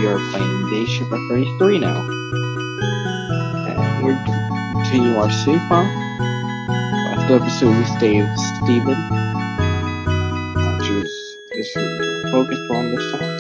we are playing Day Shift at 33 now. And we're continuing our save file. Last episode we saved Steven. Choose this focus on this time.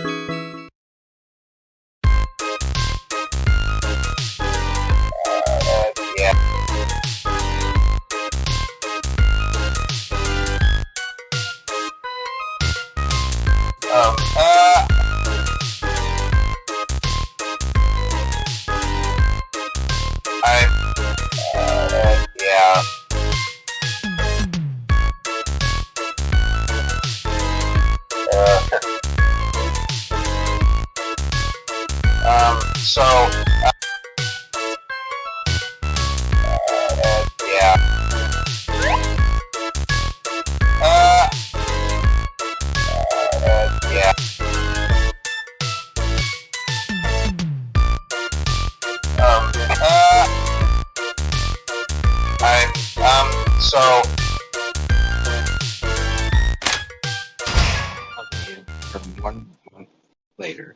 From 1 month later.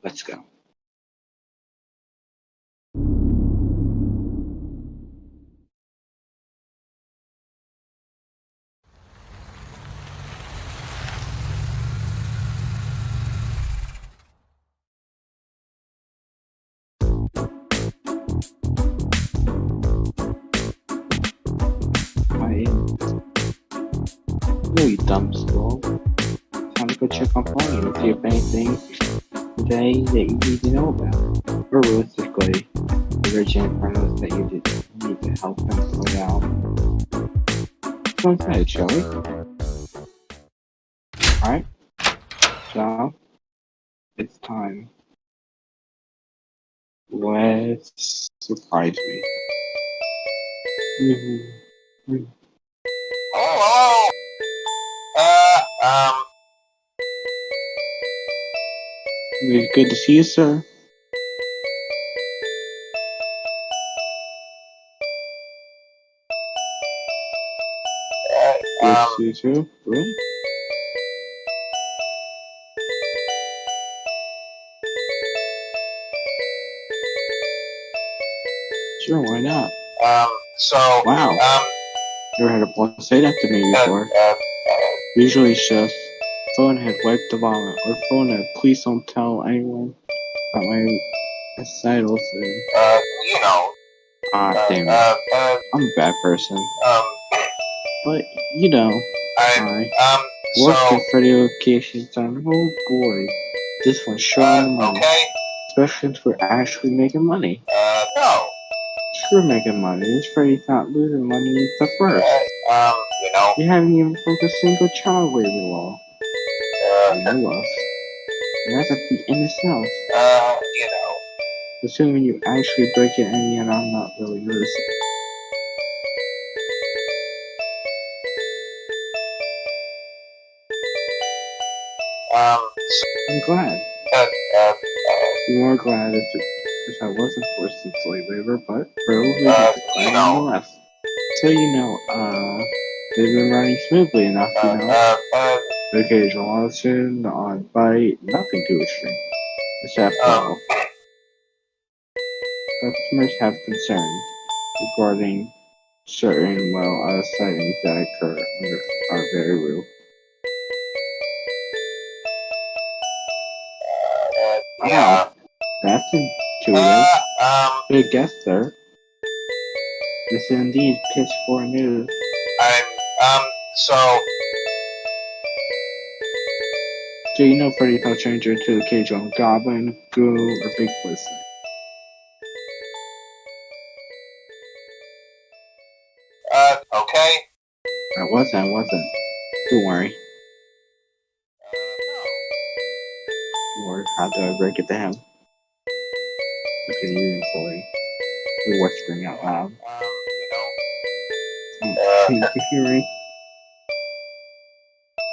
Let's go. No, you dumb skull. Time to go check on Bonnie and see if anything today that you need to know about. Or realistically, the urgent informers that you need to help them slow down. Go inside, shall we? Alright. So, it's time. Let's surprise me. Hello. It's good to see you, sir. Good to see you, too. Really? Sure, why not? Wow. Never had a boss say that to me before. Usually it's just, phone had wiped the vomit, or phone had, please don't tell anyone about my recitals today. Ah, damn it. I'm a bad person. But, you know, I working for the occasion time. Oh boy, this one's showing money. Especially since we're actually making money. No. We're making money. This Freddy's not losing money at the first. You haven't even broke a single child labor law. No love. And that's at the end itself. Assuming you actually break it in the end, I'm not really noticing. I'm glad. More glad if I wasn't forced into slave labor, but probably nonetheless. So they've been running smoothly enough, The occasional lawsuit, the odd bite, nothing too extreme. Except customers have concerns regarding certain sightings that occur under our very roof. Wow, that's intuitive. Good guess, sir. This is indeed pitchfork news. So you know Freddy fell stranger to the cage on Goblin, Ghoul, or Bigfoot. Okay. I wasn't. Don't worry. Or how do I break it down? Look at you, employee. You're whispering out loud. Can you hear me?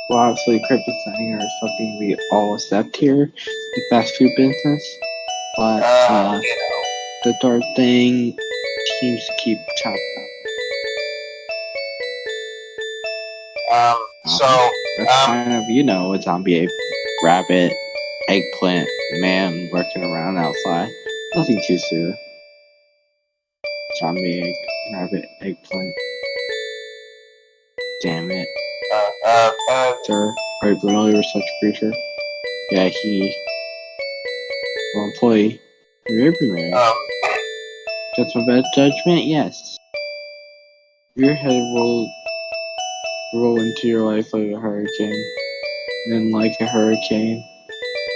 Well, obviously, crypto signing or something we all accept here in fast food business. But, the dark thing seems to keep chopping up. That's kind of, a zombie ape, rabbit, eggplant man working around outside. Nothing too serious. Zombie egg, rabbit, eggplant. Damn it. Sir, are you familiar with such a creature? Yeah, well, employee. You're everywhere. That's my bad judgment? Yes. Your head roll into your life like a hurricane. Then, like a hurricane,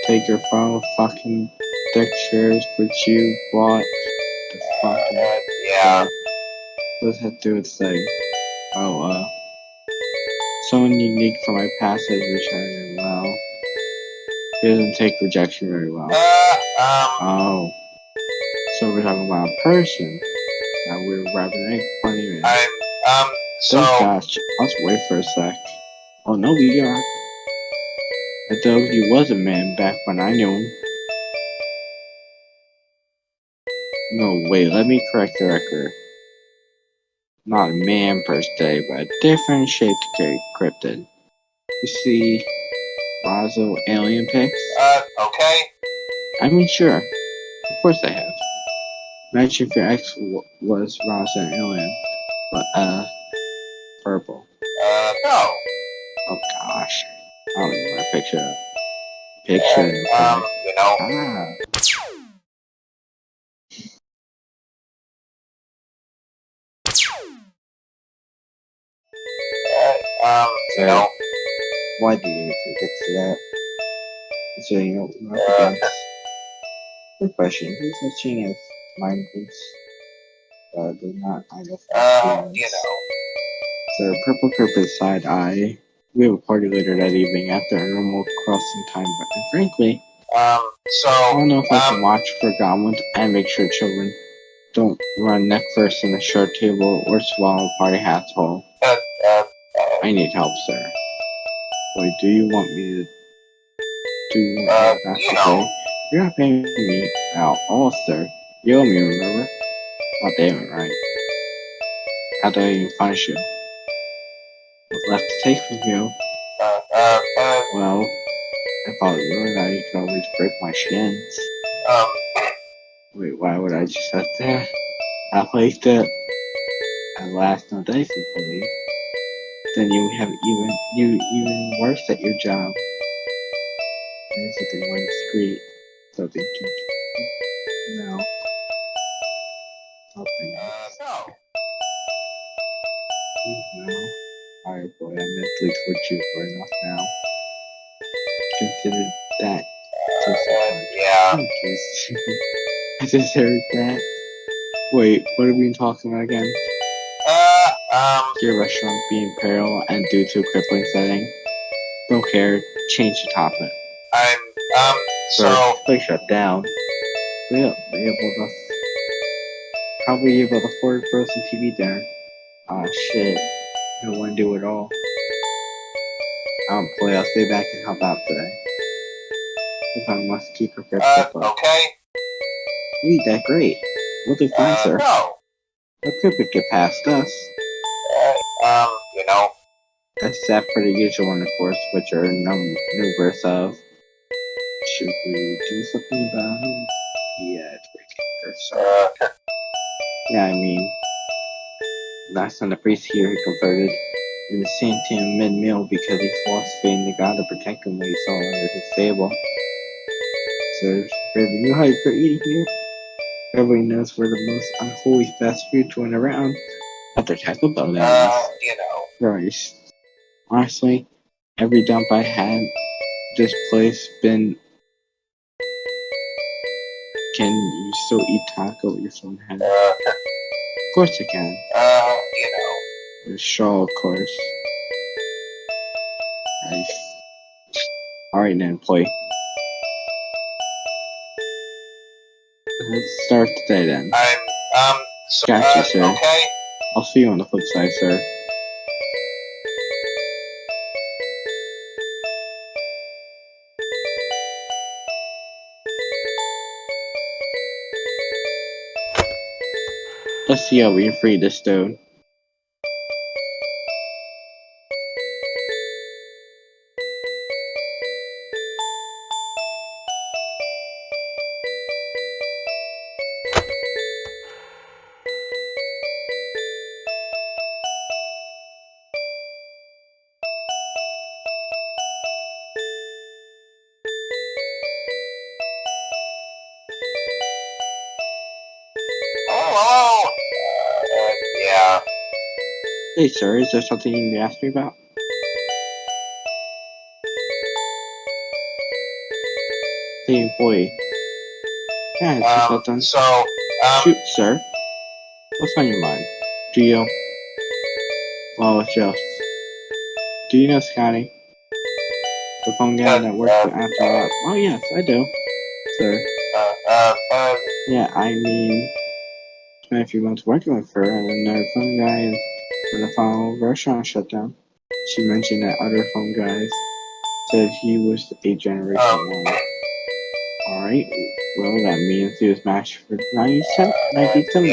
take your final fucking deck chairs which you bought the fucking. Yeah. What does that do with thing? Oh, someone unique from my past has returned and well. He doesn't take rejection very well. Oh. So we're talking about a person. Now we're wrapping egg funny man. Thank gosh. Let's wait for a sec. Oh no, we are. I thought he was a man back when I knew him. No, wait, let me correct the record. Not a man per se, but a different shaped cryptid. You see, Roswell alien pics? Okay. I mean, sure. Of course I have. Imagine if your ex was Roswell alien, but, purple. No. Oh gosh. I don't even want to picture it. You know. Ah. You know. Why do you need to get to that? So you know what we're up against. Good question. Who's such as mindfulness? Does not identify you know. So purple cryptid side eye. We have a party later that evening after a normal crossing time, and frankly, I don't know if I can watch Forgotten Ones and make sure children don't run neck first in a short table or swallow party hats whole. I need help, sir. Boy, do you want me to do what I have to say? You're not paying me out all, sir. You owe me, remember? Oh, damn it, right. How do I even punish you? What's left to take from you? Well, if I was really that, you could always break my shins. Wait, why would I just have to? I placed it at last no dice employee. Then you have even worse at your job. There's something more discreet. Something no. Something else. No. Alright, boy, I mentally tortured you for enough now. Consider that just yeah. I just heard that. Wait, what are we talking about again? Your restaurant being peril and due to a crippling setting. Don't care. Change the topic. So place shut down. Be able to. How were you able to afford frozen TV dinner? Aw, shit. No one do it all. Boy, I'll stay back and help out today. If I must keep her fifth okay. You eat that great. We'll do fine, sir. No. How could we get past us? You know. Except for the usual one, of course, which are numerous of. Should we do something about it? Yeah, it's pretty sorry. Yeah, I mean, last time the priest here he converted in the same time mid-meal because he lost faith in the God to protect him when he saw under his table. So, there's a new hype for eating here. Everybody knows we're the most unholy fast food joint around. After Taco Bell, you know. Right. Honestly, every dump I had, this place been. Can you still eat taco with your phone hand? Of course I can. You know. The shawl, of course. Nice. Alright then, employee. Let's start today then. Gotcha, sir. Okay. I'll see you on the flip side, sir. Let's see how we can free this dude. Hey, sir, is there something you need to ask me about? The employee. Yeah, it's just about done. Shoot, sir. What's on your mind? Do you? Well, it's just... Do you know Scotty? The phone guy that works with After. Oh, yes, I do, sir. Yeah, I mean... spent a few months working with her, and then our phone guy when the final restaurant shut down. She mentioned that other phone guys said he was a generation one. Alright, well that means he was matched for 1970.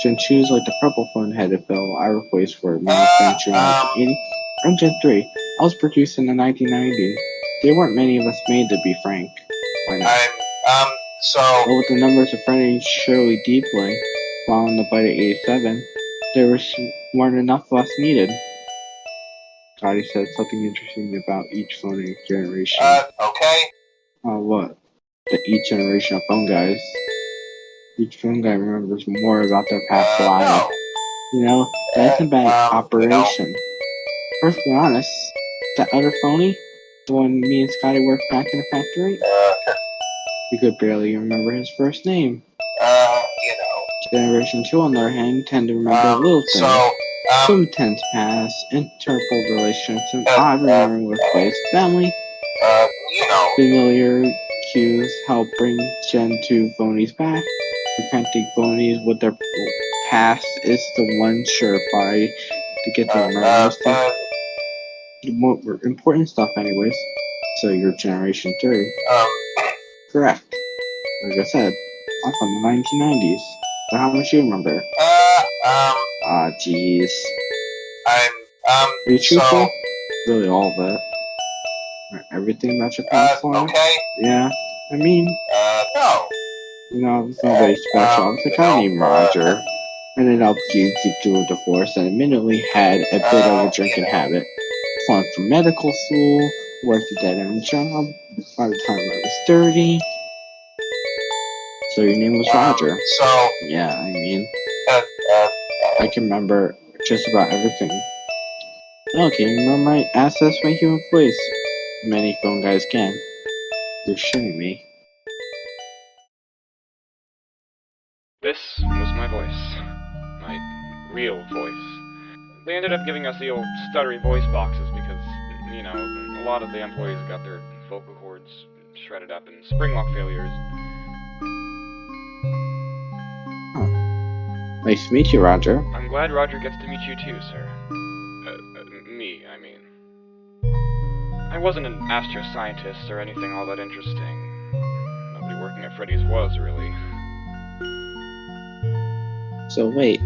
Gen 2's like the purple phone had to fill our place for manufacturing in 1980. I'm Gen 3. I was produced in the 1990s. There weren't many of us made, to be frank. Why not? Well, with the numbers of Freddie Shirley Deeply following the bite of 87, there weren't enough of us needed. Scotty said something interesting about each phone generation. What? That each generation of phone guys, each phone guy remembers more about their past lives. You know, that's a bad operation. Perfectly honest, that other phony, the one me and Scotty worked back in the factory, we could barely remember his first name. Generation 2, on the other hand, tend to remember little things. Some tense past, interpersonal relationships, and odd remembering workplace, family. Familiar cues help bring Gen 2 phonies back. Repenting phonies with their past is the one surefire to get to remember the more important stuff anyways. So you're Generation 3. Correct. Like I said, I'm from the 1990s. So how much do you remember? Jeez. Are you truthful? Really all of it. Everything about your past life? Yeah. I mean, you know, it's nobody special. It's like I named Roger. Ended up due to a divorce and admittedly had a bit of a drinking habit. Flunked from medical school, worked a dead-end job by the time I was 30. So your name was Roger. Yeah, I mean, I can remember just about everything. Okay, remember my access my human voice? Many phone guys can. You're shitting me. This was my voice. My real voice. They ended up giving us the old stuttery voice boxes because, you know, a lot of the employees got their vocal cords shredded up in spring lock failures. Nice to meet you, Roger. I'm glad Roger gets to meet you too, sir. Me, I mean. I wasn't an astroscientist or anything all that interesting. Nobody working at Freddy's was, really. So wait,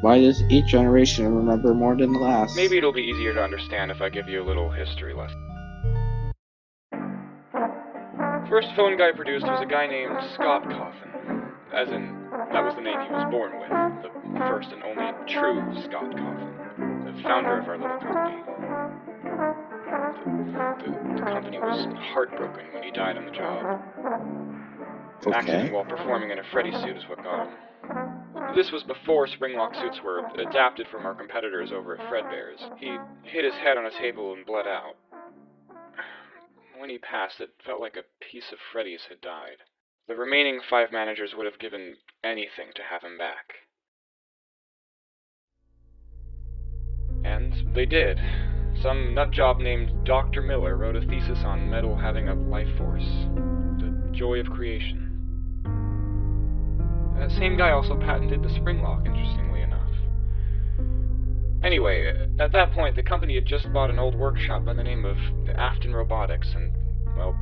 why does each generation remember more than the last? Maybe it'll be easier to understand if I give you a little history lesson. First phone guy produced was a guy named Scott Coffin. As in, that was the name he was born with. The first and only true Scott Coffin. The founder of our little company. The company was heartbroken when he died on the job. An accident while performing in a Freddy suit is what got him. This was before springlock suits were adapted from our competitors over at Fredbear's. He hit his head on a table and bled out. When he passed, it felt like a piece of Freddy's had died. The remaining 5 managers would have given anything to have him back. And they did. Some nutjob named Dr. Miller wrote a thesis on metal having a life force. The joy of creation. That same guy also patented the spring lock, interestingly enough. Anyway, at that point, the company had just bought an old workshop by the name of Afton Robotics, and, well,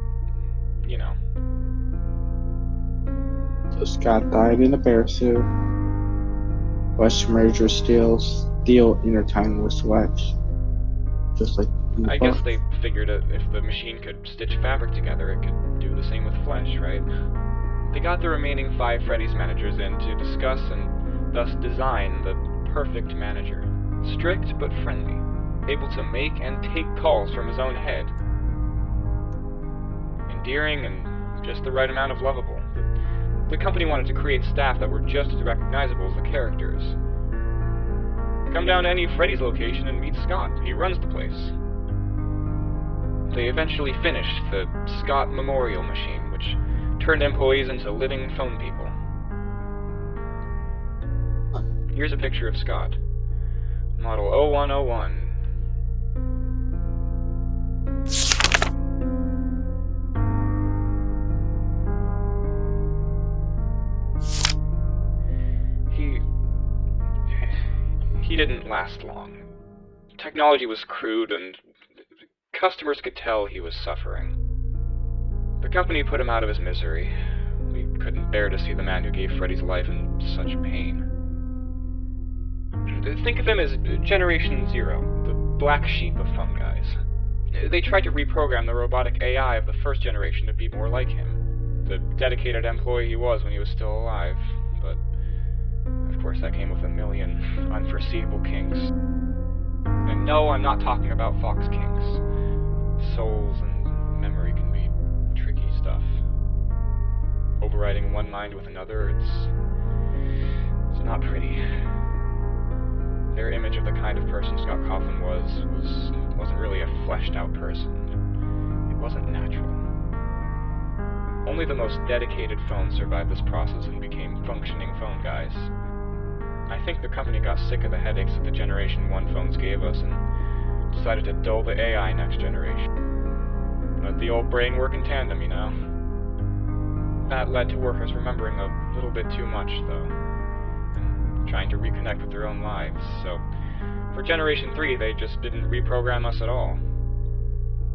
you know. So Scott died in a bear suit. West merger steel intertwined with sweats. Just like in the I guess they figured if the machine could stitch fabric together, it could do the same with flesh, right? They got the remaining 5 Freddy's managers in to discuss and thus design the perfect manager. Strict but friendly, able to make and take calls from his own head. Endearing and just the right amount of lovable. The company wanted to create staff that were just as recognizable as the characters. come down to any Freddy's location and meet Scott. He runs the place. They eventually finished the Scott Memorial Machine, which turned employees into living phone people. Here's a picture of Scott. Model 0101. He didn't last long. Technology was crude, and customers could tell he was suffering. The company put him out of his misery. We couldn't bear to see the man who gave Freddy's life in such pain. Think of him as Generation Zero, the black sheep of phone guys. They tried to reprogram the robotic AI of the first generation to be more like him, the dedicated employee he was when he was still alive, but of course that came with a million unforeseeable kinks. And no, I'm not talking about Fox kinks. Souls and memory can be tricky stuff. Overriding one mind with another, it's not pretty. Their image of the kind of person Scott Coughlin wasn't really a fleshed-out person. It wasn't natural. Only the most dedicated phones survived this process and became functioning phone guys. I think the company got sick of the headaches that the Generation 1 phones gave us and decided to dull the AI next generation. Let the old brain work in tandem, you know. That led to workers remembering a little bit too much, though, and trying to reconnect with their own lives. So, for Generation 3, they just didn't reprogram us at all.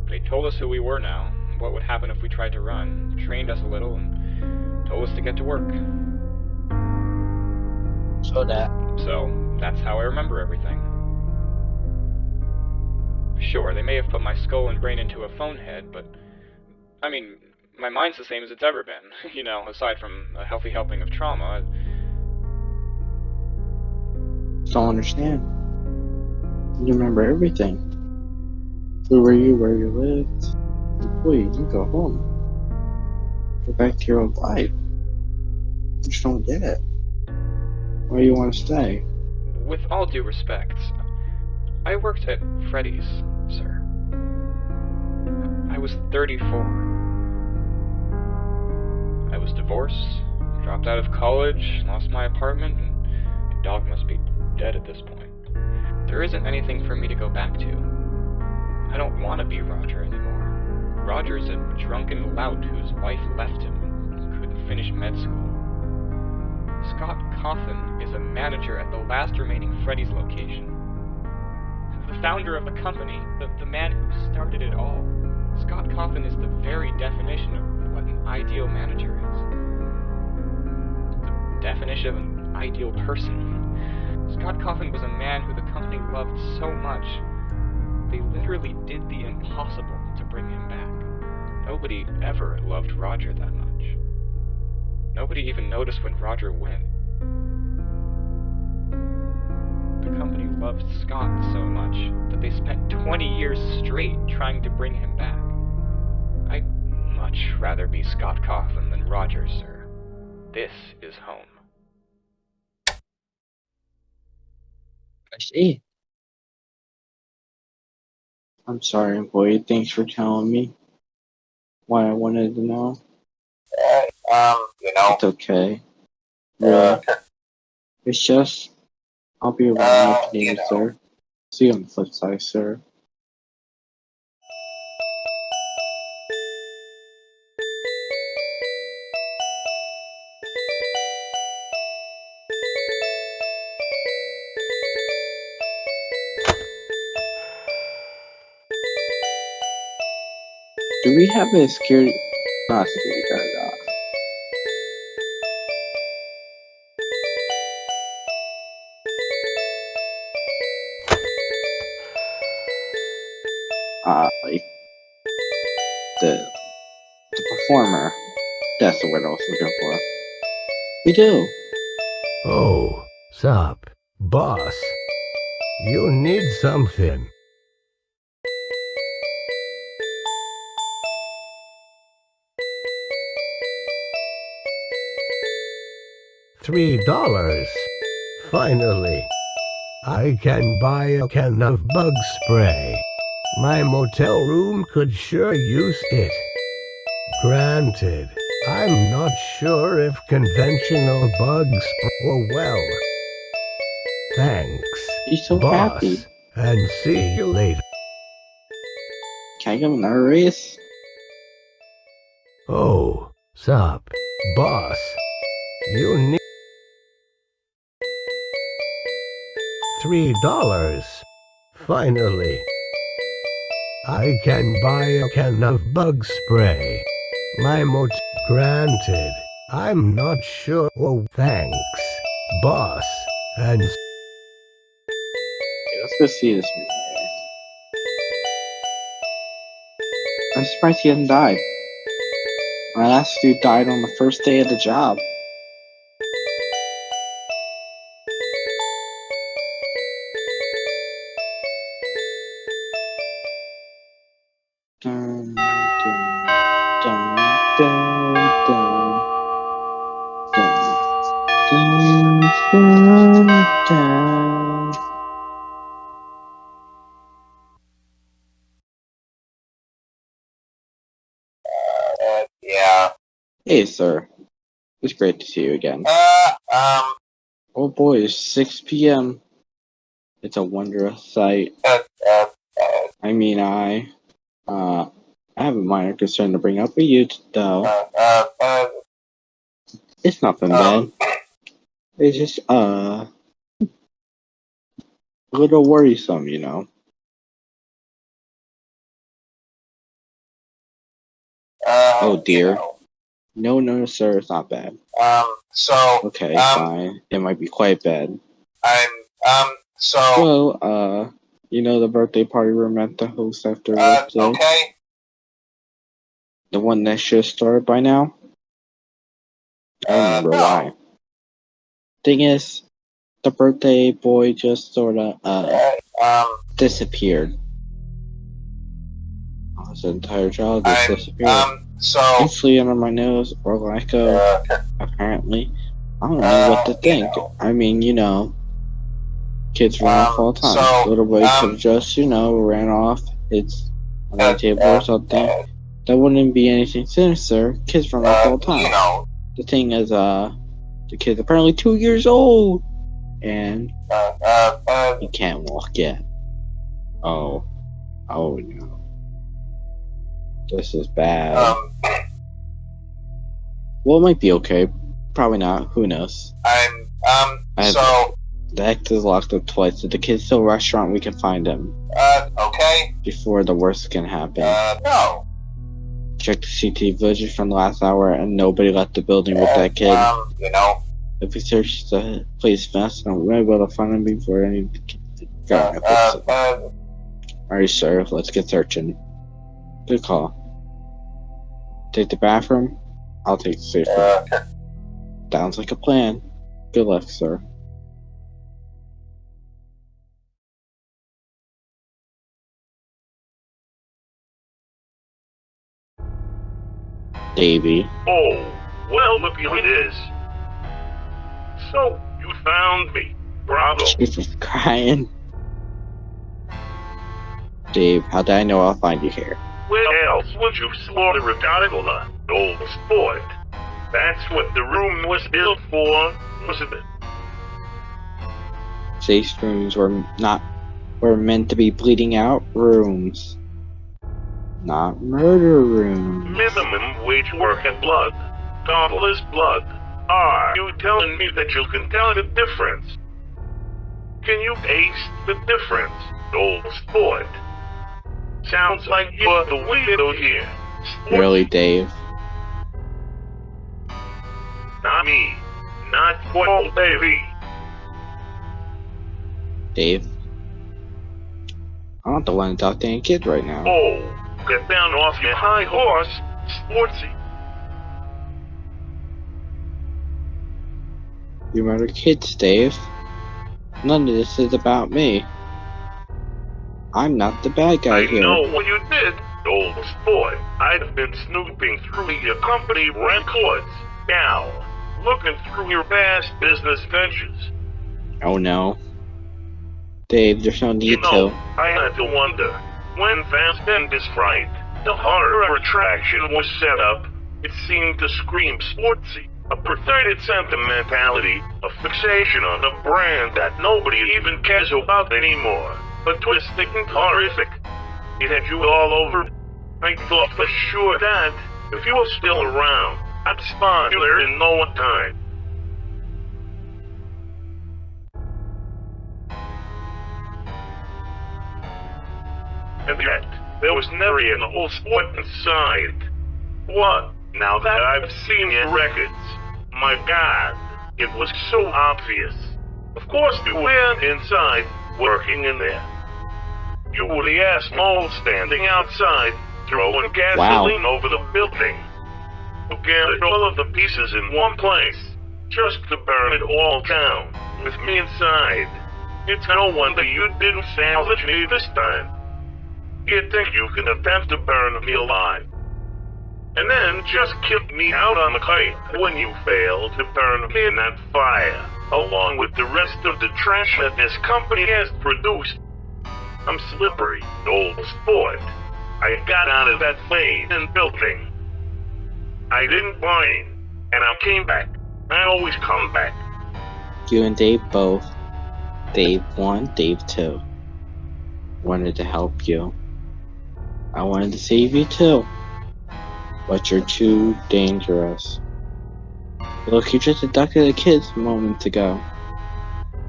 They told us who we were now, what would happen if we tried to run, trained us a little, and told us to get to work. So that's how I remember everything. Sure, they may have put my skull and brain into a phone head, but I mean, my mind's the same as it's ever been, you know, aside from a healthy helping of trauma. Don't understand. You remember everything. Who were you, where you lived. And please, you go home. Go back to your old life. I just don't get it. Where do you want to stay? With all due respect, I worked at Freddy's, sir. I was 34. I was divorced, dropped out of college, lost my apartment, and my dog must be dead at this point. There isn't anything for me to go back to. I don't want to be Roger anymore. Roger's a drunken lout whose wife left him and couldn't finish med school. Scott Coughlin is a manager at the last remaining Freddy's location. The founder of the company, the man who started it all. Scott Coughlin is the very definition of what an ideal manager is. The definition of an ideal person. Scott Coughlin was a man who the company loved so much, they literally did the impossible to bring him back. Nobody ever loved Roger that much. Nobody even noticed when Roger went. The company loved Scott so much that they spent 20 years straight trying to bring him back. I'd much rather be Scott Coughlin than Roger, sir. This is home. I see. I'm sorry, employee. Thanks for telling me what I wanted to know. It's okay. Really. It's just, I'll be around if you need me, sir. See you on the flip side, sir. Do we have a security? Not security guard. Like the performer. That's the word I was looking for. We do. Oh, sup, boss. You need something. $3. Finally. I can buy a can of bug spray. My motel room could sure use it. Granted, I'm not sure if conventional bug spray will well. Thanks, He's so boss, happy. and see you later. Can I give him another raise? Oh, sup, boss. You need $3. Finally. I can buy a can of bug spray. My granted, I'm not sure. Oh, thanks, boss, and Let's go see this movie. I'm surprised he hasn't died. My last dude died on the first day of the job. Dun, dun, dun, dun, dun, dun, dun, dun. Yeah. Hey, sir. It's great to see you again. Oh boy, it's 6 p.m. It's a wondrous sight. I mean, I have a minor concern to bring up with you, though. It's nothing bad. It's just, a little worrisome, you know. Oh dear. No, sir, it's not bad. Okay, fine. It might be quite bad. Well, you know the birthday party we're meant to host after work today? Okay. The one that should have started by now? I remember why. Thing is, the birthday boy just sorta, disappeared. His entire child just disappeared. Instantly under my nose, or lack of, apparently. I don't know what to think. I mean, you know, kids run off all the time. Little boy could have just, you know, ran off. It's on the table or something. That wouldn't be anything sinister. Kids run off all the time. The thing is, the kid's apparently 2 years old. And he can't walk yet. Oh no. This is bad. Well, it might be okay. Probably not. Who knows? The exit is locked up twice. If the kid's still restaurant, we can find him. Okay. Before the worst can happen. No. Check the CCTV footage from the last hour, and nobody left the building with that kid. You know. If we search the place fast enough, we might be able to find him before any. Alright, sir. Let's get searching. Good call. Take the bathroom. I'll take the safe room. Sounds like a plan. Good luck, sir. Davey. Oh, well, look who it is. So, you found me. Bravo. Jesus, crying. Dave, how did I know I'll find you here? Where else would you slaughter a Godzilla, old sport? That's what the room was built for, wasn't it? Safe rooms were meant to be bleeding out rooms. Not murder rooms. Minimum wage work and blood. Godless blood. Are you telling me that you can tell the difference? Can you taste the difference, old sport? Sounds like you're the weirdo here. Really, Dave? Not me. Not for old baby. Dave? I'm not the one to talk to any kids right now. Oh, get down off your high horse, sportsy. You murder kids, Dave. None of this is about me. I'm not the bad guy here. I know what you did, old sport. I've been snooping through your company records. Now, looking through your past business ventures. Oh no. Dave, there's no need to. I had to wonder, when Fast and is right, the horror attraction was set up, it seemed to scream sportsy. A perverted sentimentality, a fixation on a brand that nobody even cares about anymore. But twisted and horrific. It had you all over. I thought for sure that, if you were still around, I'd spawn you there in no time. And yet, there was never an old sport inside. What? Now that I've seen your records, my God, it was so obvious. Of course you weren't inside, working in there. You were the asshole standing outside, throwing gasoline over the building. You gathered all of the pieces in one place, just to burn it all down, with me inside. It's no wonder you didn't salvage me this time. You'd think you could attempt to burn me alive, and then just kick me out on the kite when you failed to burn me in that fire, along with the rest of the trash that this company has produced. I'm slippery, old sport. I got out of that plane and building. I didn't whine, and I came back. I always come back. You and Dave both, Dave 1, Dave 2, wanted to help you. I wanted to save you too. But you're too dangerous. Look, you just abducted the kids moments ago.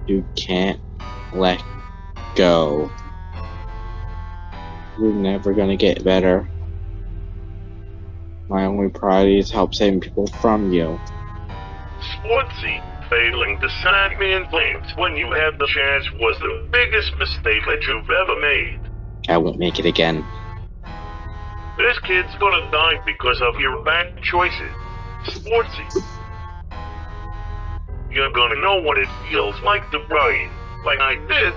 You can't let go. You're never gonna get better. My only priority is help saving people from you. Sportsy, failing to side me in flames when you had the chance was the biggest mistake that you've ever made. I won't make it again. This kid's gonna die because of your bad choices. Sportsy. You're gonna know what it feels like to brain, like I did.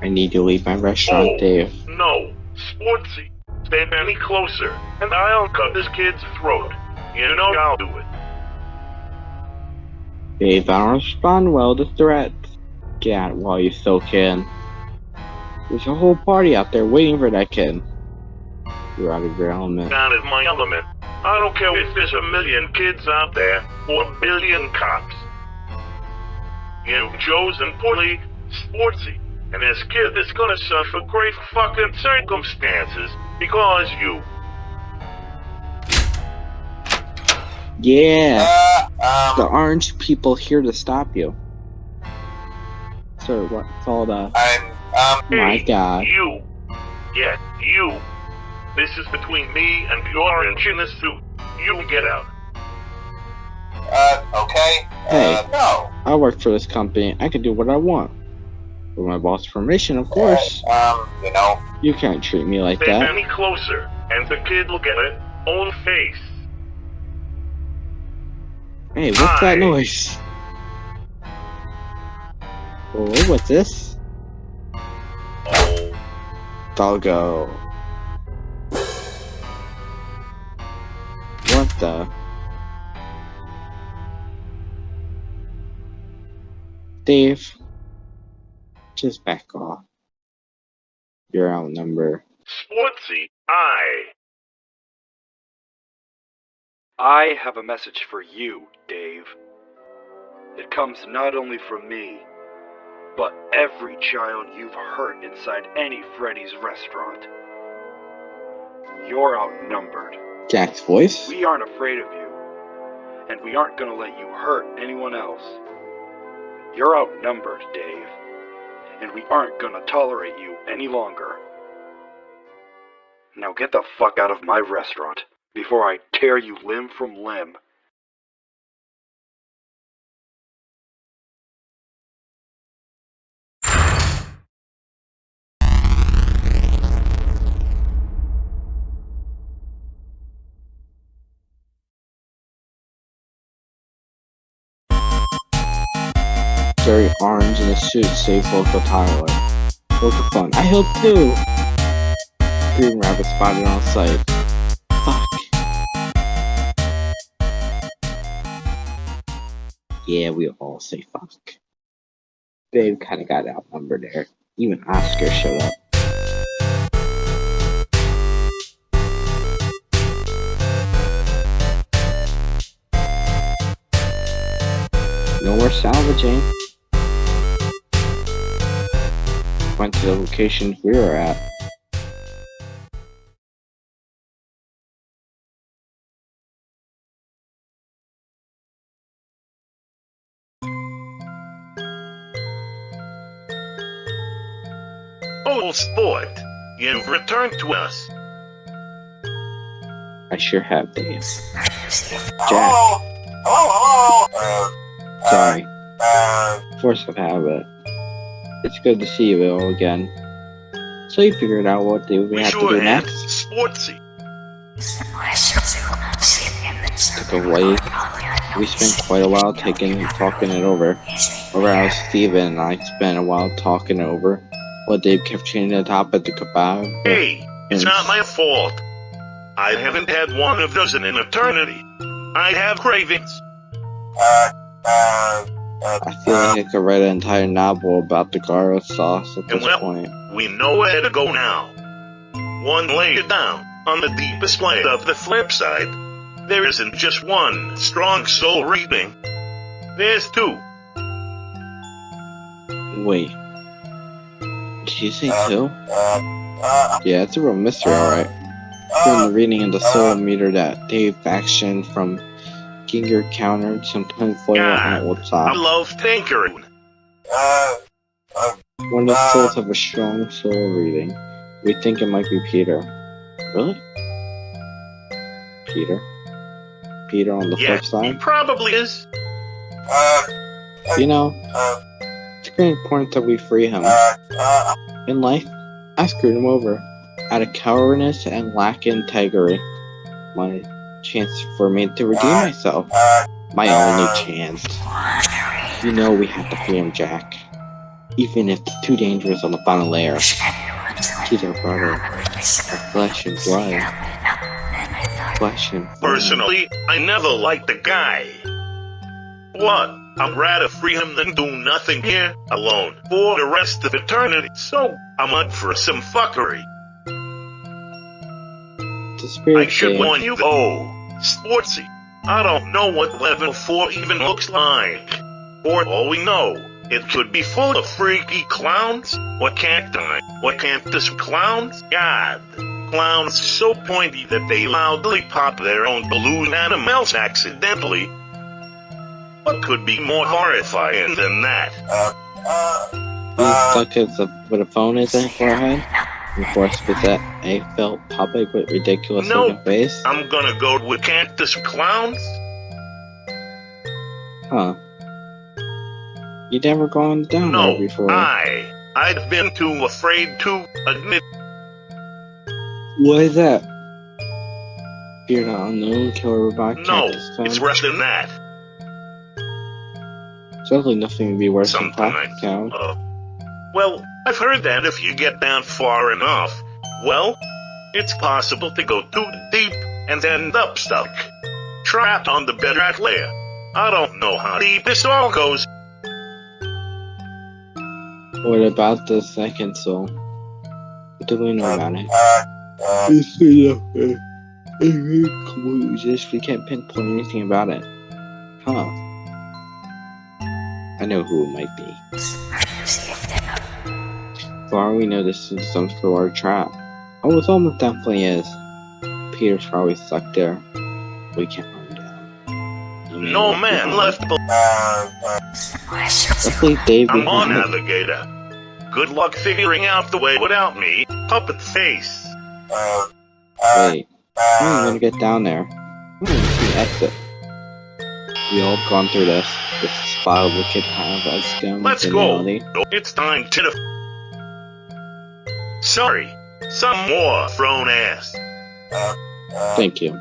I need to leave my restaurant, Dave. No, Sportsy. Stand any closer, and I'll cut this kid's throat. You know I'll do it. Dave, I don't respond well to threats. Get out while you still can. There's a whole party out there waiting for that kid. You're out of your element. Out of my element. I don't care if there's a million kids out there, or a billion cops. You've chosen poorly, Sportsy. And this kid is gonna suffer great fucking circumstances because you. Yeah. The orange people here to stop you. Sir, what's all the... My God. You. Yeah, you. This is between me and the orange in the suit. You get out. Okay. Hey, No. I work for this company. I can do what I want. With my boss' permission, of course. You know. You can't treat me like Step that. any closer, and the kid will get it own face. Hey, what's that noise? Oh, what's this? Oh. Doggo. What the? Dave, just back off. You're outnumbered. Sportsy, I have a message for you, Dave. It comes not only from me, but every child you've hurt inside any Freddy's restaurant. You're outnumbered. Jack's voice? We aren't afraid of you, and we aren't gonna let you hurt anyone else. You're outnumbered, Dave, and we aren't gonna tolerate you any longer. Now get the fuck out of my restaurant before I tear you limb from limb. Very orange in a suit saves local Tyler. Local fun. I helped too! Green rabbit spotted on site. Fuck. Yeah, we all say fuck. Dave kind of got outnumbered there. Even Oscar showed up. No more salvaging. Went to the locations we were at. Oh, sport, you've returned to us. I sure have, Dave. Jack. Sorry. Force of habit. It's good to see you all again. So you figured out what we have to do next? Sportsy. Took a wait. We spent quite a while talking it over. Or else Steven and I spent a while talking over. But Dave kept changing the topic to about. Hey, it's not my fault. I haven't had one of those in an eternity. I have cravings. I feel like I could write an entire novel about the garlic sauce at this point. We know where to go now. One layer down, on the deepest layer of the flip side, there isn't just one strong soul reading. There's two. Wait. Did you say two? Yeah, it's a real mystery, alright. From the reading of the soul meter that Dave action from Ginger countered sometimes foil at WhatsApp. I love tinkering. When the souls have a strong soul reading, we think it might be Peter. Really? Peter? Peter on the flip side? He probably is. You know, it's very important that we free him. In life, I screwed him over. Out of cowardice and lack of integrity. My chance for me to redeem myself. My only chance. You know we have to free him, Jack. Even if it's too dangerous on the final layer. He's our brother. Our flesh and blood. Flesh and blood. Personally, I never liked the guy. What? I'd rather free him than do nothing here, alone, for the rest of eternity. So, I'm up for some fuckery. I should warn you though, Sportsy, I don't know what level 4 even looks like. For all we know, it could be full of freaky clowns, or cacti, or cactus clowns. God, clowns so pointy that they loudly pop their own balloon animals accidentally. What could be more horrifying than that? He's stuck with a phone in his forehead? And forced with that a felt public with ridiculous looking face? I'm gonna go with cactus clowns. Huh. You never gone down there before. I'd been too afraid to admit. What is that? Fear the unknown, killer robot, cactus clown? It's worse than that. Certainly nothing would be worse than plastic cow. Well, I've heard that if you get down far enough, well, it's possible to go too deep and end up stuck. Trapped on the bedrock layer. I don't know how deep this all goes. What about the second soul? What do we know about it? We can't pinpoint anything about it. Huh. I know who it might be. For all we know, this is some sort of trap. Oh, it almost definitely is. Peter's probably stuck there. We can't run him down. No man left. Let's leave Dave behind. I'm on, Navigator. Good luck figuring out the way without me, puppet face. Wait, how am I gonna get down there? I don't even see the exit. We all gone through this. This spot wicked kind of scum. Let's go. It's time to. Sorry, some more thrown ass. Thank you.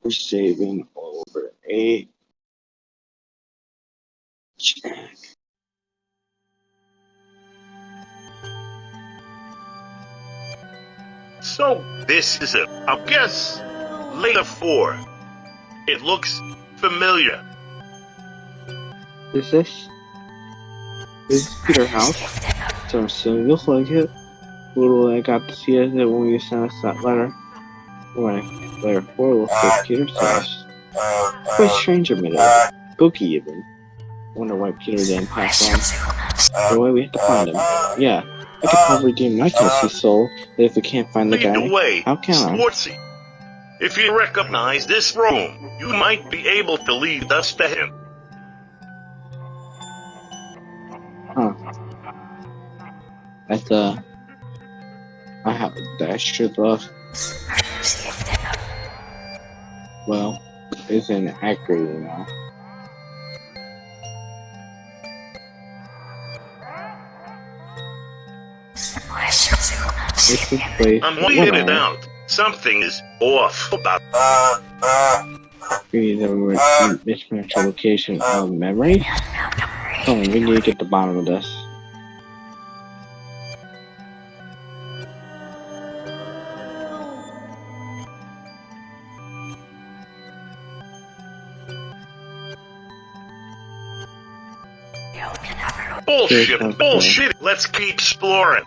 We're saving over 8 So this is it. I'll guess later 4. It looks familiar. Is this Peter's house? So it looks like it. Little I got to see it when you sent us that letter. When letter 4 looks like Peter's house. Quite strange admitted. Spooky even. Wonder why Peter didn't pass on. Anyway, we have to find him. Yeah, I could probably redeem my case soul, but if we can't find the guy, Way, how can I? Sportsy. If you recognize this room, you might be able to lead us to him. Huh. I should love. Well, isn't accurate, you know. I'm weighing it out. Something is off about. We need a mismatch location of memory. Oh, we need to get to the bottom of this. Bullshit. Let's keep exploring.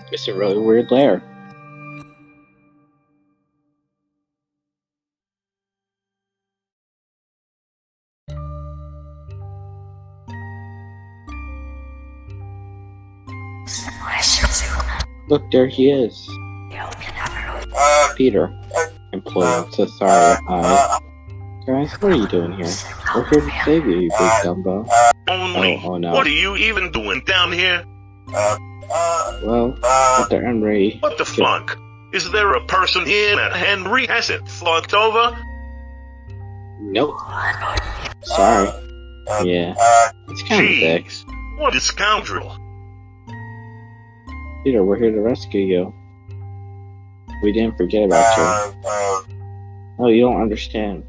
It's a really weird lair. Look, there he is. Peter. Employee, I'm so sorry. Guys, what are you doing here? We're here to save you, you big dumbo. Oh no. What are you even doing down here? Well, at the Henry. What the fuck? Is there a person here that Henry hasn't fucked over? Nope. Sorry. Yeah. It's kind of thick. What a scoundrel. Peter, we're here to rescue you. We didn't forget about you. Oh, you don't understand.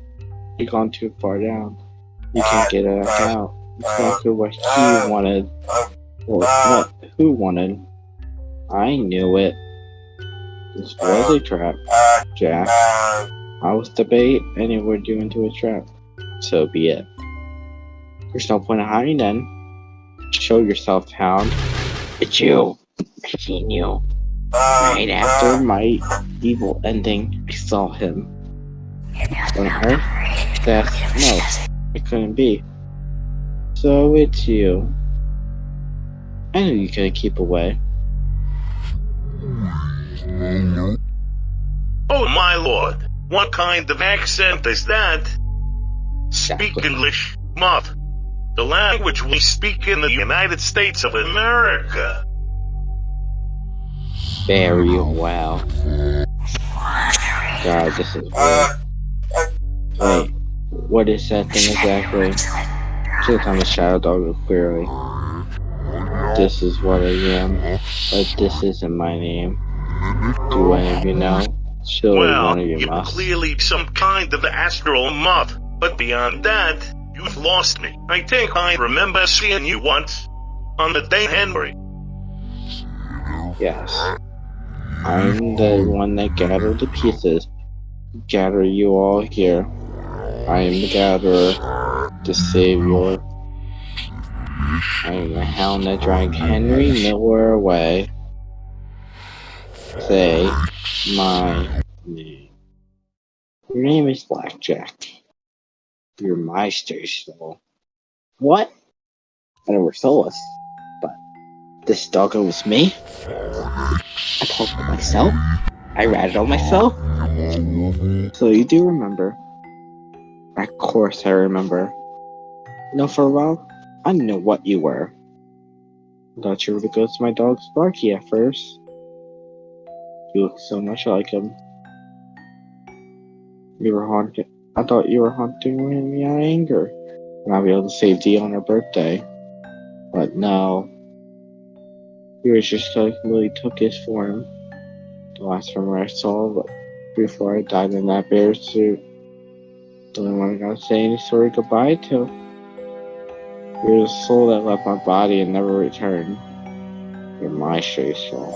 You've gone too far down. You can't get it out. Exactly what he wanted. Or what? Who wanted? I knew it. This was a trap, Jack. I was the bait, and it lured you into a trap. So be it. There's no point in hiding then. Show yourself, hound. It's you. I seen you. Right after my evil ending, I saw him. On Earth? No, it couldn't be. So it's you. I knew you couldn't keep away. Oh my lord, what kind of accent is that? Speak Exactly. English, mutt. The language we speak in the United States of America. Very well. God, this is weird. Wait, what is that thing exactly? Since I'm a shadow dog, clearly. This is what I am, but this isn't my name. Do any of you know? Surely Well, one of you you're must. clearly some kind of astral moth, but beyond that, you've lost me. I think I remember seeing you once, on the day Henry. Yes. I'm the one that gathered the pieces. Gather you all here. I am the gatherer, the savior. I am the hound that dragged Henry Miller away. Say my name. Your name is Blackjack. You're my stray soul. What? I never saw us. But this doggo was me? I talked to myself? I ratted on myself? So you do remember? Of course I remember. No, for a while, I didn't know what you were. I thought you were the ghost of my dog Sparky at first. You look so much like him. You were haunted. I thought you were haunting me out of anger. And I'll be able to save Dee on her birthday. But no. He was just like Willie took his form. The last memory I saw before I died in that bear suit. The only one I gotta say any story goodbye to. You're the soul that left my body and never returned. You're my stray soul.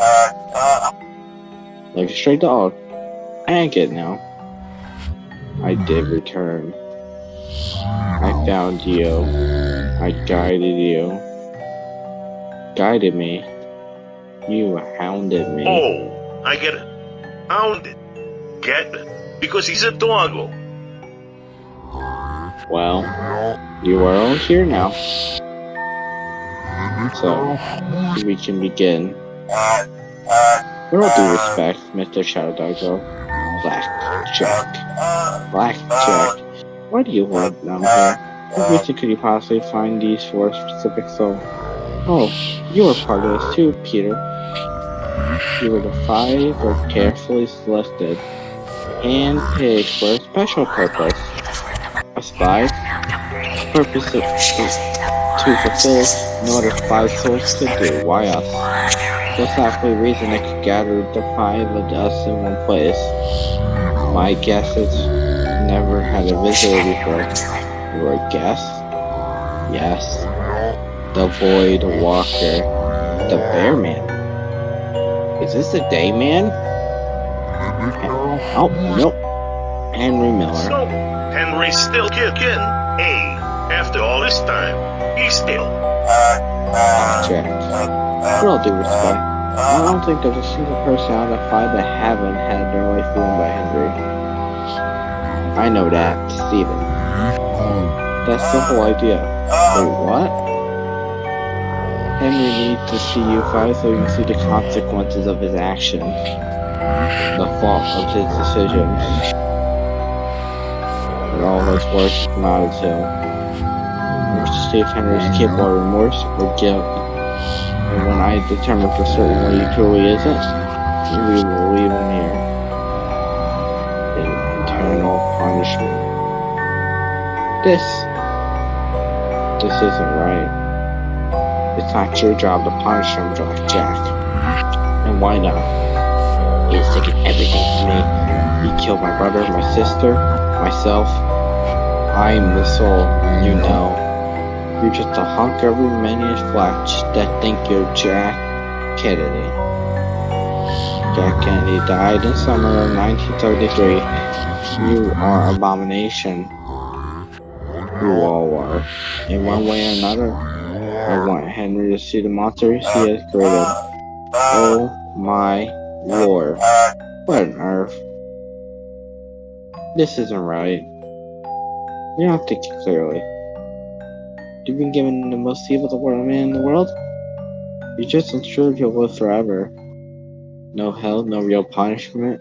Like a stray dog. I ain't get now. I did return. I found you. I guided you. Guided me. You hounded me. Oh, I get it. Hounded. Get it? Because he's a doggo. Well, you are all here now. So, we can begin. With all due respect, Mr. Shadow Doggo. Blackjack. Blackjack. Why do you want them here? What reason could you possibly find these for specific souls? Oh, you were part of this too, Peter. You were the 5 were carefully selected and picked for a special purpose. A spy? The purpose to fulfill no other 5 souls could do. Why us? That's not the reason I could gather the 5 of us in one place. My guess is never had a visitor before. You were a guest? Yes. The Void Walker. The Bear Man. Is this the Day Man? Oh, nope. Henry Miller. So, Henry's still kicking. Hey, after all this time, he's still. Jack. With all due respect, I don't think there's a single person out of 5 that haven't had their life ruined by Henry. I know that, Steven. That's the whole idea. Wait, what? Henry needs to see you fight so he can see the consequences of his actions. The fault of his decisions. And all his words come out of him. To see if Henry is capable of remorse or guilt. And when I determine for certain what he truly isn't, we will leave him here. In eternal punishment. This isn't right. It's not your job to punish him, Jack. And why not? He's taken everything from me. He killed my brother, my sister, myself. I'm the soul, you know. You're just a hunk of Romanian flesh that think you're Jack Kennedy. Jack Kennedy died in summer of 1973. You are an abomination. You all are. In one way or another, I want Henry to see the monsters he has created. Oh my lord. What on earth? This isn't right. You're not thinking clearly. You've been given the most evil man in the world? You're just ensured he'll live forever. No hell, no real punishment.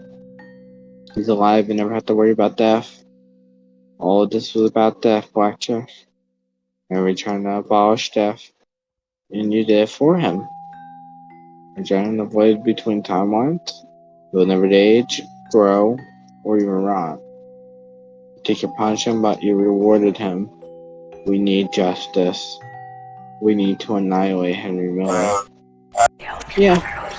He's alive and never have to worry about death. All of this was about death, Blackjack. and we're trying to abolish death, and you did it for him. A giant in the void between timelines. You'll never age, grow, or even rot. You take your punishment, but you rewarded him. We need justice. We need to annihilate Henry Miller. Yeah.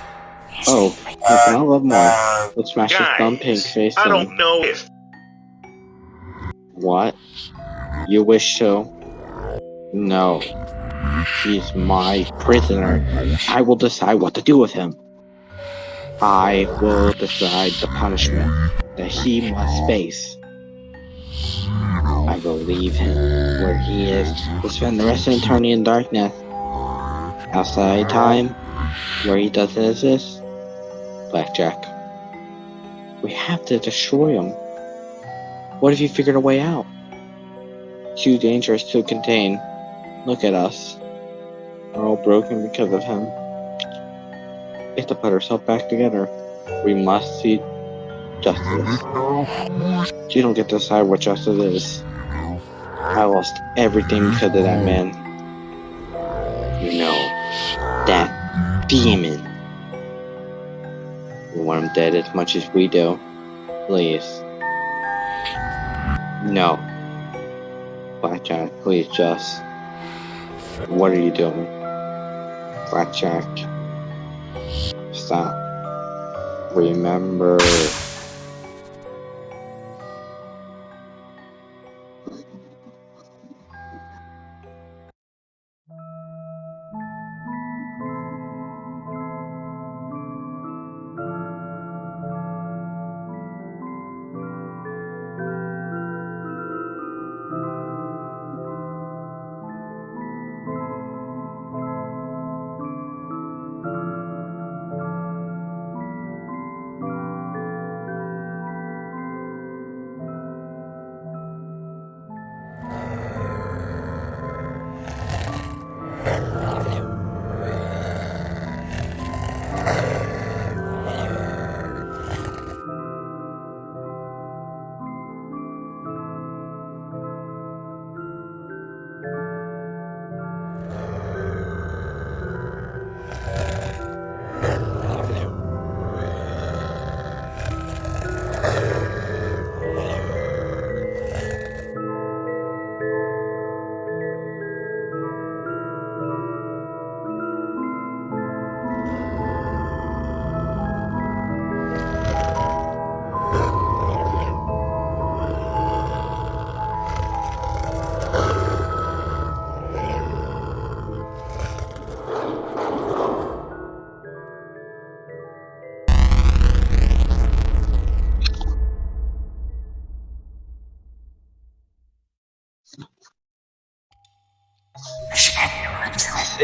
Oh, listen, I love more. Let's smash his dumb pink face I in. don't know if... What? You wish to? No. He's my prisoner. I will decide what to do with him. I will decide the punishment that he must face. I will leave him where he is to spend the rest of eternity in darkness. Outside time, where he doesn't exist. Blackjack. We have to destroy him. What if you figured a way out? Too dangerous to contain. Look at us. We're all broken because of him. We have to put ourselves back together. We must see justice. You don't get to decide what justice is. I lost everything because of that man. No. That demon. We want him dead as much as we do. Please. No. Blackjack, please just. What are you doing? Blackjack. Stop. Remember.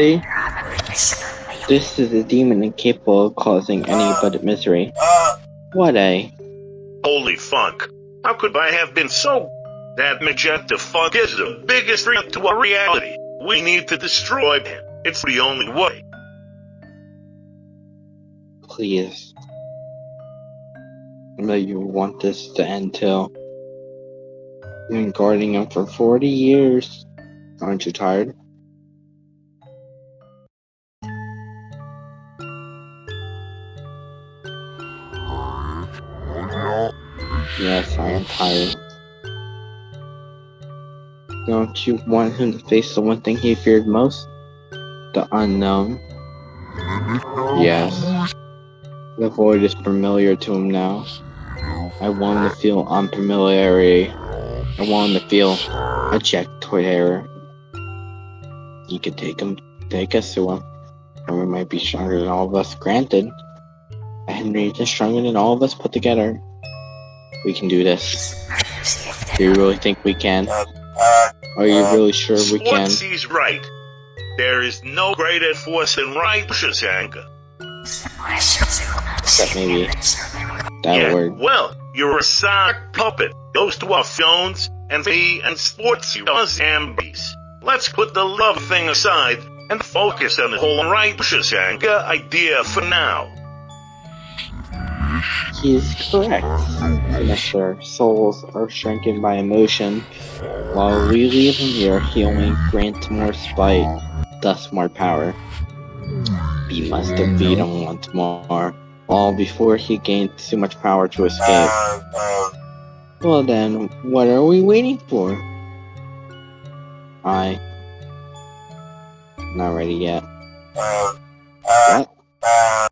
See? This is a demon incapable of causing any but misery. What a... Holy fuck. How could I have been so... That magenta fuck is the biggest threat to our reality. We need to destroy him. It's the only way. Please. I know you want this to end too. You've been guarding him for 40 years. Aren't you tired? Yes, I am tired. Don't you want him to face the one thing he feared most? The unknown? Yes. The void is familiar to him now. I want him to feel unfamiliarity. I want him to feel a check toward error. You can take us to him. Henry might be stronger than all of us, granted. But Henry is stronger than all of us put together. We can do this. Do you really think we can? Are you really sure we can? He's right. There is no greater force than righteous anger. Except maybe that word. Well, you're a sock puppet. Goes to our phones and fee and sports you us ambies. Let's put the love thing aside and focus on the whole righteous anger idea for now. He is correct. Sinister souls are shrunken by emotion. While we leave him here, he only grants more spite, thus more power. We must defeat him once more, all before he gains too much power to escape. Well then, what are we waiting for? Not ready yet. What?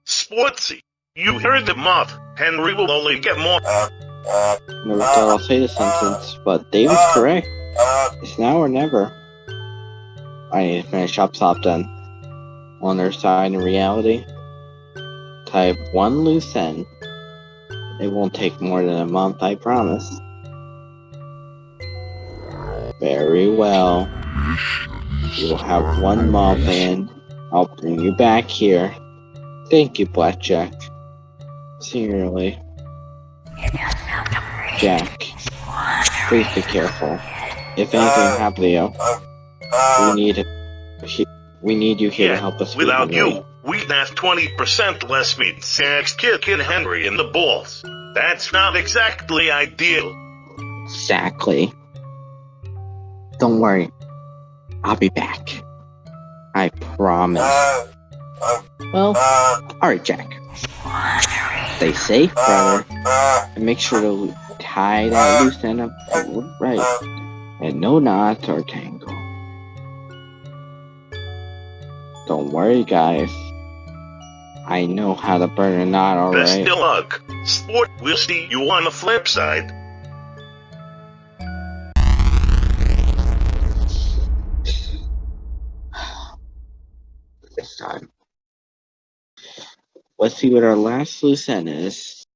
Sportsy, you heard the moth. Henry will only get more. Never thought I'll say the sentence, but David's correct. It's now or never. I need to finish up top then. On their side in reality, type one loose end. It won't take more than a month, I promise. Very well. You will have 1 month and I'll bring you back here. Thank you, Blackjack. Sincerely. Jack, please be careful. If anything happens to you, we need you here to help us. Without you, we'd have 20% less meat. Jack's kicking Henry in the balls. That's not exactly ideal. Exactly. Don't worry. I'll be back. I promise. Well, alright, Jack. Stay safe, brother. And make sure to tie that loose end up right. And no knots or tangle. Don't worry, guys. I know how to burn a knot, alright? Best of luck. Sport, we'll see you on the flip side. This time. Let's see what our last loose end is.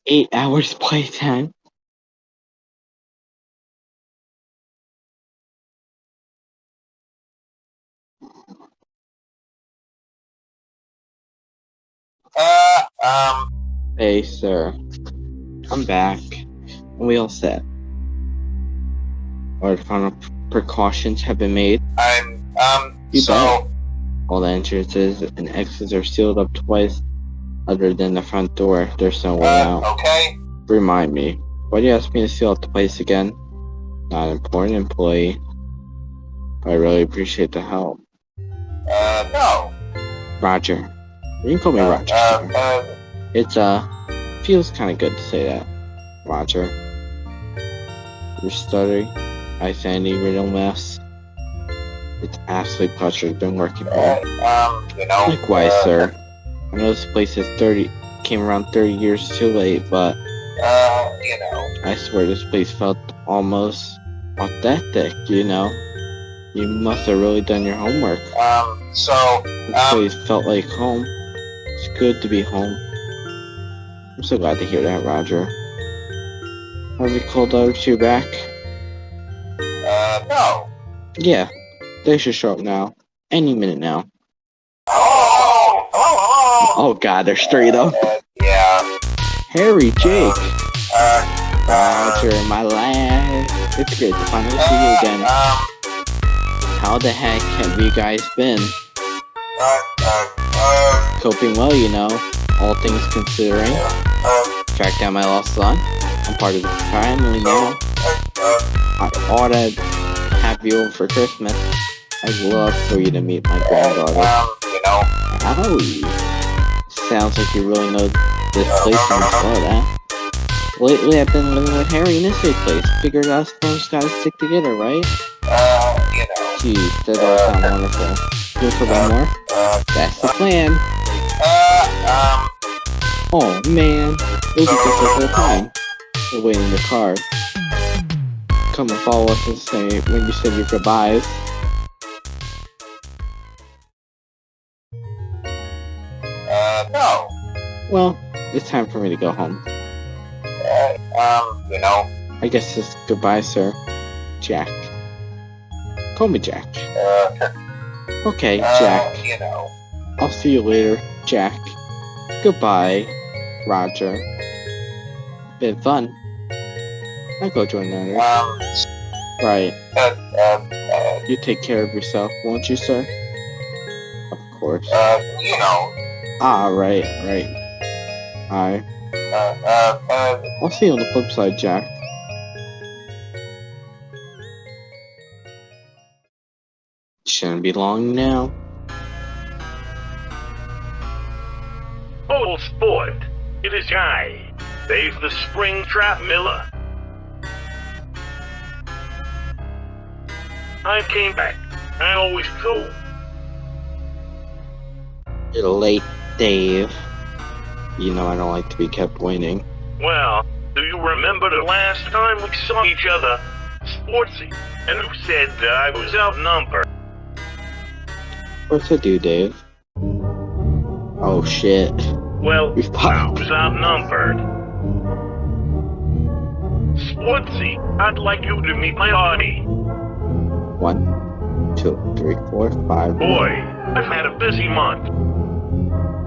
Eight hours playtime. Hey, sir. I'm back. And we all set. Our final precautions have been made. So... All the entrances and exits are sealed up twice. Other than the front door, there's no way out. Okay. Remind me, why do you ask me to seal up the place again? Not an important employee. I really appreciate the help. No. Roger. You can call me Roger, sir. It's, feels kinda good to say that. Roger. You're stuttering. I Sandy riddle mess. It's absolute pleasure to been working here. Likewise, sir. I know this place came around 30 years too late, but I swear this place felt almost authentic, You must have really done your homework. This place felt like home. It's good to be home. I'm so glad to hear that, Roger. Have you called the other two back? No. Yeah, they should show up now. Any minute now. Oh god, there's 3 of them. Yeah. Harry, Jake. Roger, my lad. It's great to finally see you again. How the heck have you guys been? Coping well, all things considering. Tracked down my lost son. I'm part of the family now. I ought to have you over for Christmas. I'd love for you to meet my granddaughter. Oh, sounds like you really know this place from the blood, huh? Lately, I've been living with Harry in this place. Figured us folks gotta stick together, right? Geez, that all sound wonderful. Good for one more? That's the plan. Oh, man. It'll be just like the time. We're waiting in the car. Come and follow us and say when you said your goodbyes. No. Well, it's time for me to go home. I guess it's goodbye, sir. Jack. Call me Jack. Okay, Jack. I'll see you later, Jack. Goodbye, Roger. Been fun. I'll go join that. Right. You take care of yourself, won't you, sir? Of course. You know. Ah, right. Alright. I'll see you on the flip side, Jack. Shouldn't be long now. Old sport, it is I, Dave the Springtrap Miller. I came back. I always do. You're late, Dave. You know I don't like to be kept waiting. Well, do you remember the last time we saw each other, Sportsy, and who said that I was outnumbered? Of course I do, Dave. Oh shit. Well, I was outnumbered. Sportsy, I'd like you to meet my Artie. 1, 2, 3, 4, 5. Boy, I've had a busy month.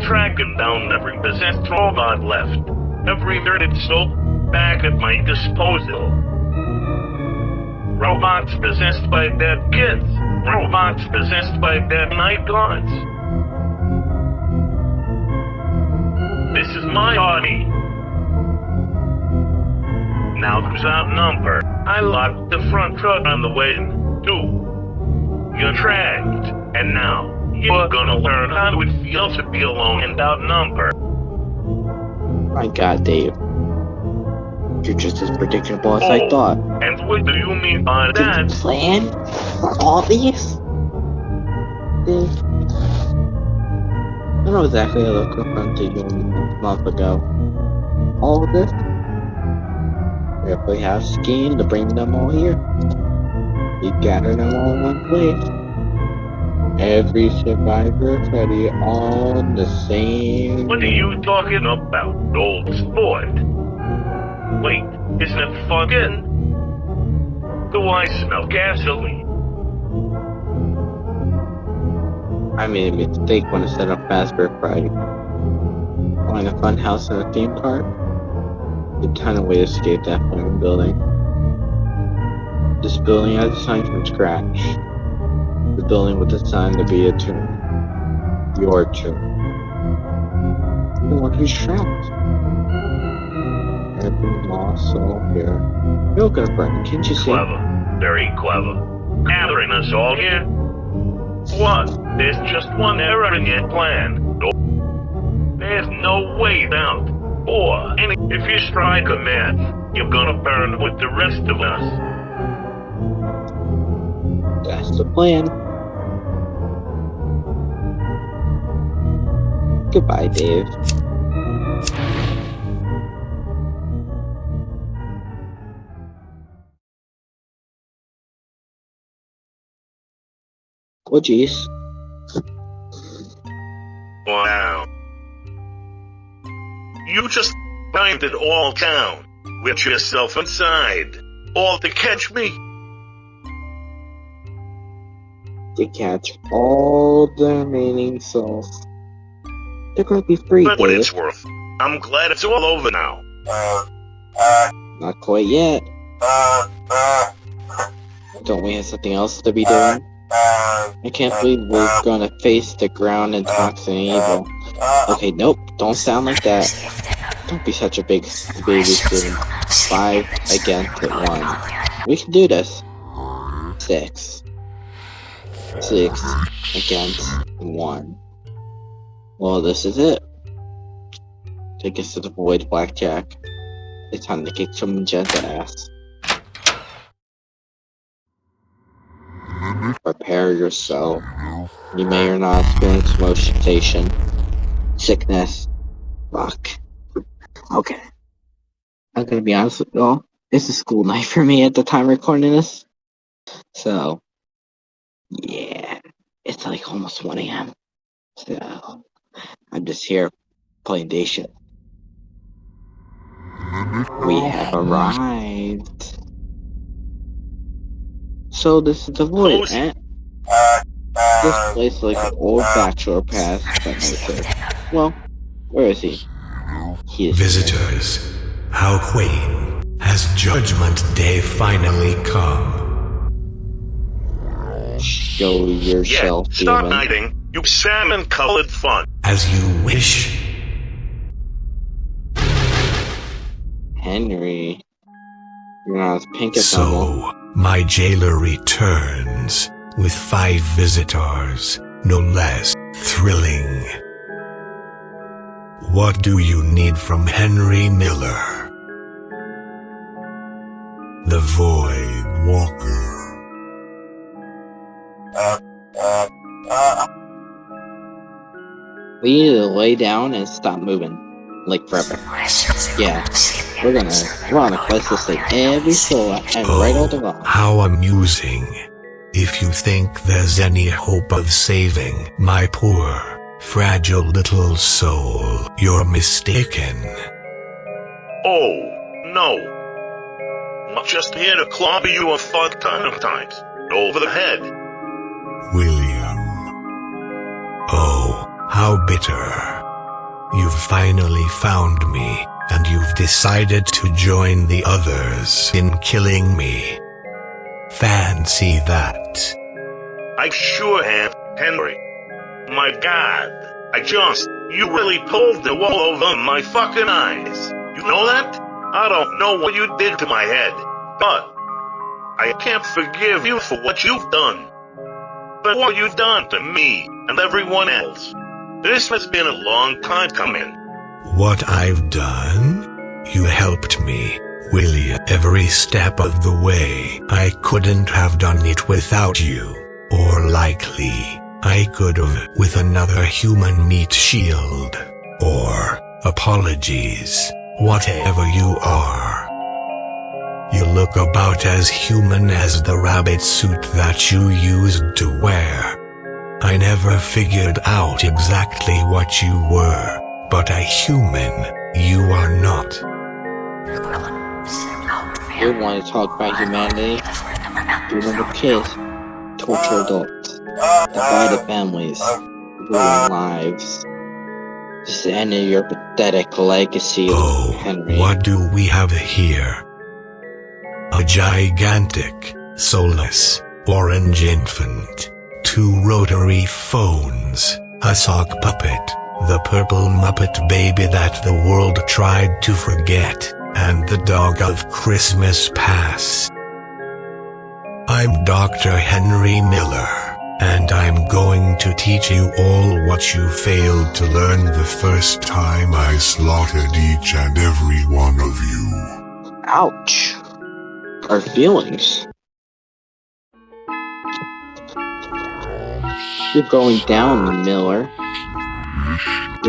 Tracking down every possessed robot left. Every nerded soul back at my disposal. Robots possessed by dead kids. Robots possessed by dead night guards. This is my Artie. Now who's outnumbered? I locked the front truck on the way in, too. You're tracked, and now you're gonna learn how it feels to be alone and outnumbered. My god, Dave. You're just as predictable as I thought. And what do you mean by that? Did you plan for all these? Dave, I know exactly how to confront you a month ago. All of this? We actually have a scheme to bring them all here. We gather them all in one place. Every survivor ready on the same... What are you talking about, old sport? Wait, isn't it fucking? Do I smell gasoline? I made a mistake when I set up Fazbear Friday. Find a fun house and a theme park. A ton of way to escape that fucking building. This building I designed from scratch. The building was designed to be a tomb. Your tomb. The one who's trapped. Every lost soul here. You're gonna burn, can't you see? Clever. Very clever. Gathering us all here? What? There's just one error in your plan. There's no way out. Or, if you strike a match, you're gonna burn with the rest of us. That's the plan. Goodbye, Dave. Oh, jeez. Wow. You just blinded all town, with yourself inside, all to catch me. To catch all the remaining souls. They're gonna be free, But what Dave. it's worth, I'm glad it's all over now. Not quite yet. Don't we have something else to be doing? I can't believe we're gonna face the ground and toxin evil. Okay, nope, don't sound like that. Don't be such a big baby soon. 5 against 1. We can do this. 6. 6 against 1. Well, this is it. Take us to the void, Blackjack. It's time to kick some magenta ass. Prepare yourself. You may or not experience motion station. Sickness. Fuck. Okay. I'm gonna be honest with y'all. It's a school night for me at the time recording this. So, yeah. It's like almost 1 a.m. So, I'm just here playing day shift. We have arrived. So this is the void, eh? This place is like an old bachelor pad, but no good. Well, where is he? He is Visitors, how quaint. Has Judgment Day finally come? Show yourself, Stop demon. hiding, you salmon-colored fun. As you wish. Henry. You're not as pink as So, normal. my jailer returns with 5 visitors, no less thrilling. What do you need from Henry Miller? The Void Walker. We need to lay down and stop moving. Like forever. Yeah. We're on a quest to save every soul and right all the wrong. How amusing. If you think there's any hope of saving my poor, fragile little soul, you're mistaken. Oh, no. I'm just here to clobber you a fuck ton of times. Over the head. William. Oh, how bitter. You've finally found me, and you've decided to join the others in killing me. Fancy that. I sure have, Henry. My God. You really pulled the wool over my fucking eyes. You know that? I don't know what you did to my head, but I can't forgive you for what you've done. But what you've done to me and everyone else. This has been a long time coming. What I've done? You helped me, William, every step of the way. I couldn't have done it without you. Or likely, I could have with another human meat shield. Or apologies, whatever you are. You look about as human as the rabbit suit that you used to wear. I never figured out exactly what you were, but a human you are not. You want to talk about humanity? Remember kids, torture adults, divided families, ruined lives. This is the end of your pathetic legacy, Henry. What do we have here? A gigantic, soulless, orange infant. 2 rotary phones, a sock puppet, the purple Muppet baby that the world tried to forget, and the dog of Christmas past. I'm Dr. Henry Miller, and I'm going to teach you all what you failed to learn the first time I slaughtered each and every one of you. Ouch. Our feelings. You're going down, Miller.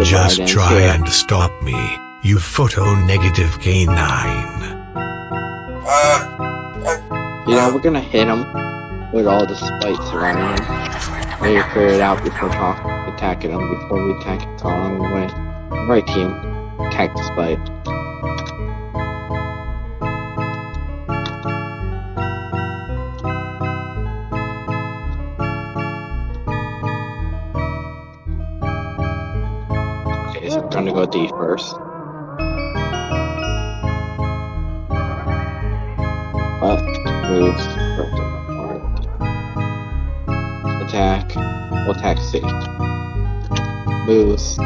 Just try and stop me, you photo-negative canine. You know, we're gonna hit him with all the spikes around him. Maybe clear it out before attacking him, before we attack it all along the way. Right, team. Attack the spike. Okay, so I'm gonna go D first. But moves. Attack. We'll attack C. Moves.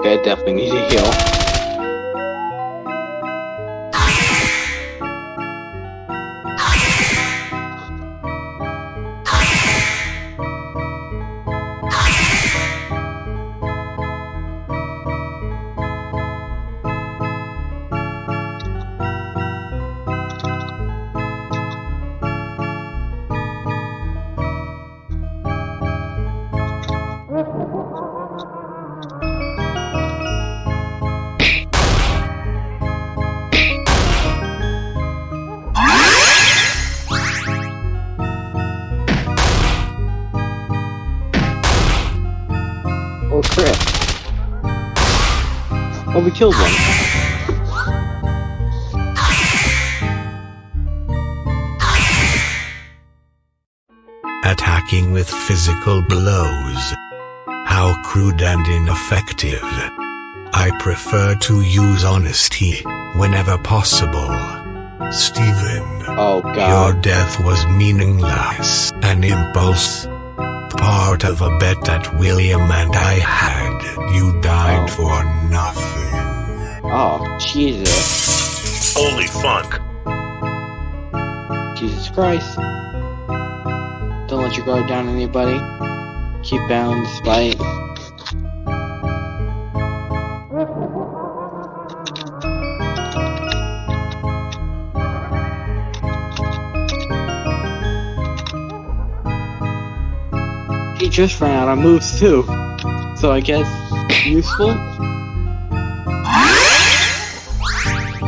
Okay, I definitely need to heal. Oh crap. Oh, we killed one. Attacking with physical blows. How crude and ineffective. I prefer to use honesty whenever possible. Stephen, Oh god. your death was meaningless. An impulse. Part of a bet that William and I had. You died for nothing. Oh, Jesus. Holy funk. Jesus Christ. Don't let your guard down, anybody. Keep balanced, fight. He just ran out of moves too. So I guess useful?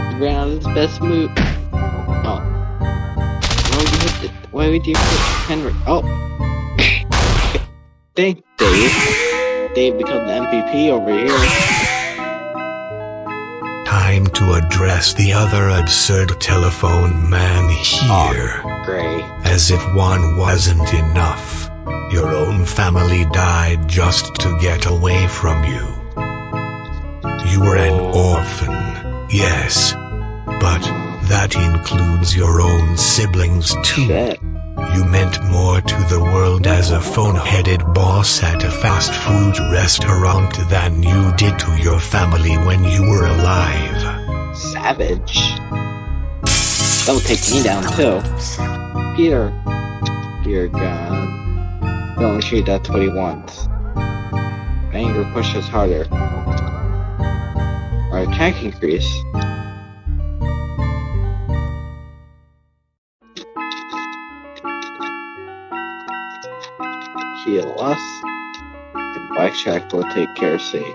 He ran out of his best move. Oh. Why would you hit Henry? Oh. Okay. Thank Dave. Dave become the MVP over here. Time to address the other absurd telephone man here. Oh, great. As if one wasn't enough. Your own family died just to get away from you. You were an orphan, yes. But that includes your own siblings too. Shit. You meant more to the world as a phone-headed boss at a fast food restaurant than you did to your family when you were alive. Savage. That'll take me down too. Peter. Dear God. Don't shoot, that's what he wants. Anger pushes harder. Our attack increase. Heal us. And Blackjack will take care of Sage.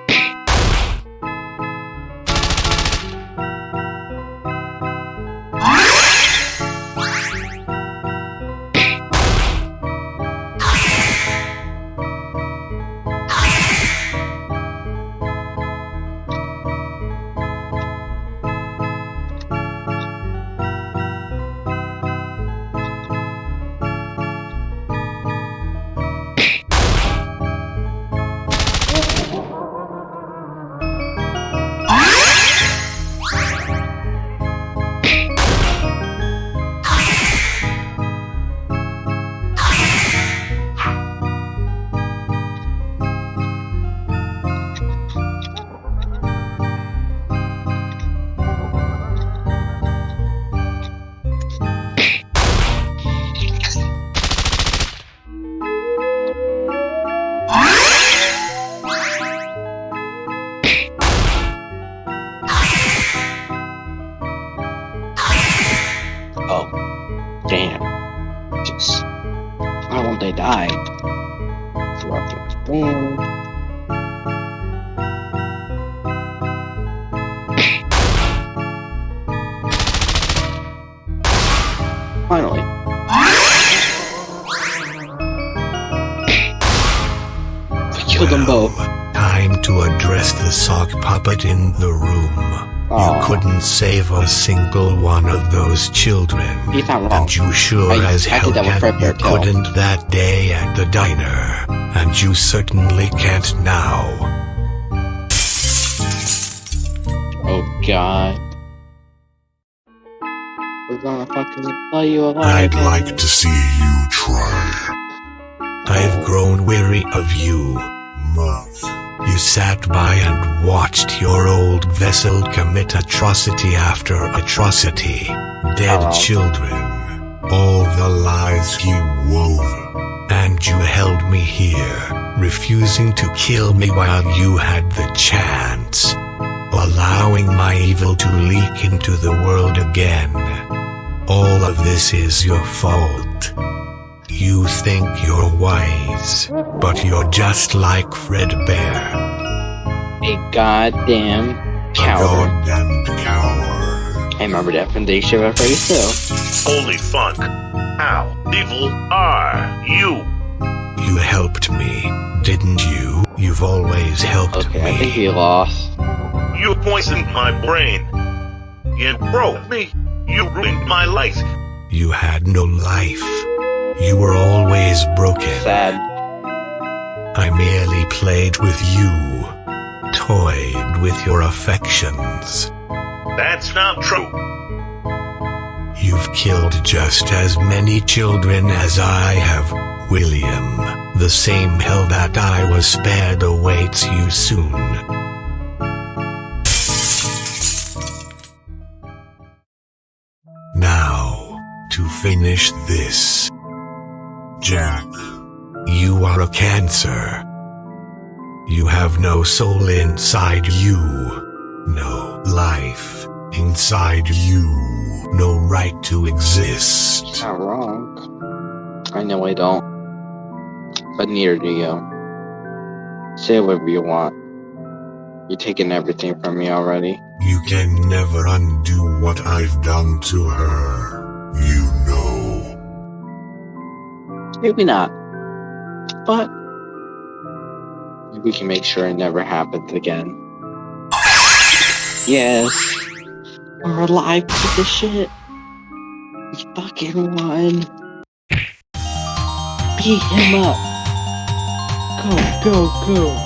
Oh, damn. Just, why won't they die? Finally. I killed them both. Time to address the sock puppet in the room. You couldn't save a single one of those children. He's not wrong. And you sure as hell couldn't that day at the diner. And you certainly can't now. Oh god. We're gonna fucking play you alive. I'd like to see you try. I've grown weary of you, Muff. You You sat by and watched your old vessel commit atrocity after atrocity. Dead children, all the lies he wove. And you held me here, refusing to kill me while you had the chance. Allowing my evil to leak into the world again. All of this is your fault. You think you're wise, but you're just like Fred Bear. A goddamn coward. A goddamn coward. I remember that from Day Shift at Freddy's too. Holy fuck. How evil are you? You helped me, didn't you? You've always helped me. I think he lost. You poisoned my brain. You broke me. You ruined my life. You had no life. You were always broken. Sad. I merely played with you, toyed with your affections. That's not true. You've killed just as many children as I have, William. The same hell that I was spared awaits you soon. Now, to finish this. Jack, you are a cancer. You have no soul inside you, no life inside you, no right to exist. Not wrong. I know I don't. But neither do you. Say whatever you want. You're taking everything from me already. You can never undo what I've done to her, you know. Maybe not. But we can make sure it never happens again. Yes. We're alive to the shit. We fucking won. Beat him up. Go, go, go.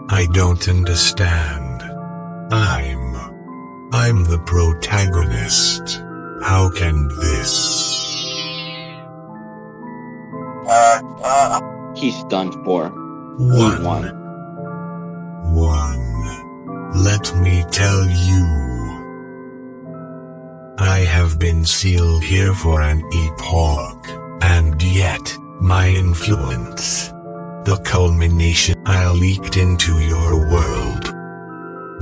I don't understand. I'm the protagonist. How can this? He's done for. One. He won. Let me tell you. I have been sealed here for an epoch, and yet, my influence, the culmination, I leaked into your world.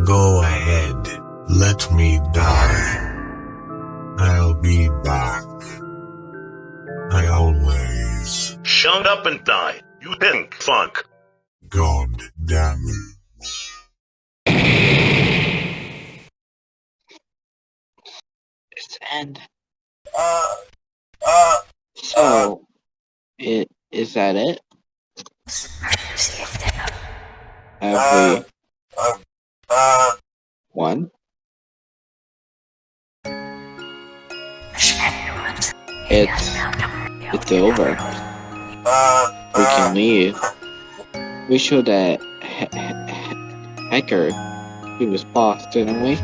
Go ahead, let me die. I'll be back. I always. Shut up and die, you pink fuck. God damn it. It's end. So, is that it? Have we won? It's over. We can leave. We showed that Hacker, he was boss, didn't we?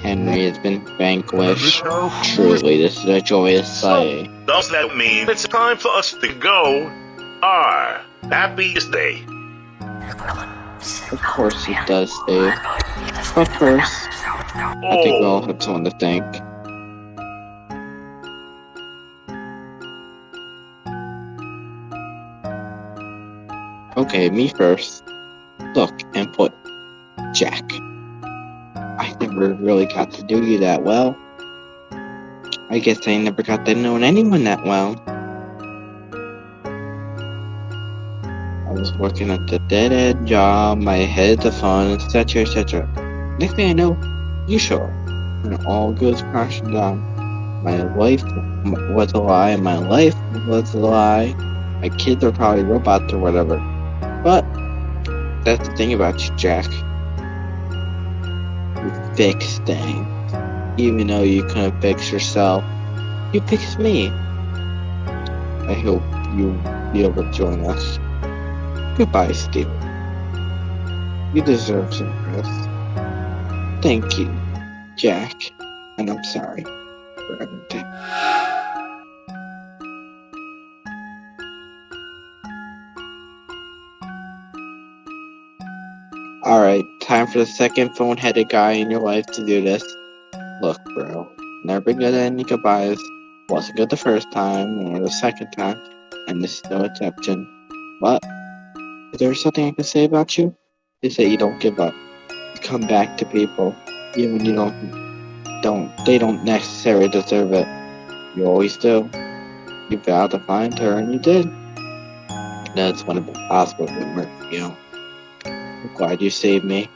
Henry has been vanquished. Truly, this is a joyous sight. Does that mean it's time for us to go? Our happiest day. Of course it does, Dave. But first, I think we all have someone to thank. Okay, me first. Look and put Jack. I never really got to do you that well. I guess I never got to know anyone that well. I was working at the dead-end job, my head the phone, etc, etc. Next thing I know, you show up, and it all goes crashing down. My life was a lie, my life was a lie. My kids are probably robots or whatever. But that's the thing about you, Jack. You fix things. Even though you couldn't fix yourself, you fixed me. I hope you'll be able to join us. Goodbye, Steven. You deserve some rest. Thank you. Jack, and I'm sorry for everything. Alright, time for the second phone-headed guy in your life to do this. Look, bro, never been good at any goodbyes. Wasn't good the first time or the second time, and this is no exception. But is there something I can say about you? Is that you don't give up. You come back to people, even when you they don't necessarily deserve it. You always do. You vowed to find her, and you did. That's when it's possible to work for you. I'm glad you saved me.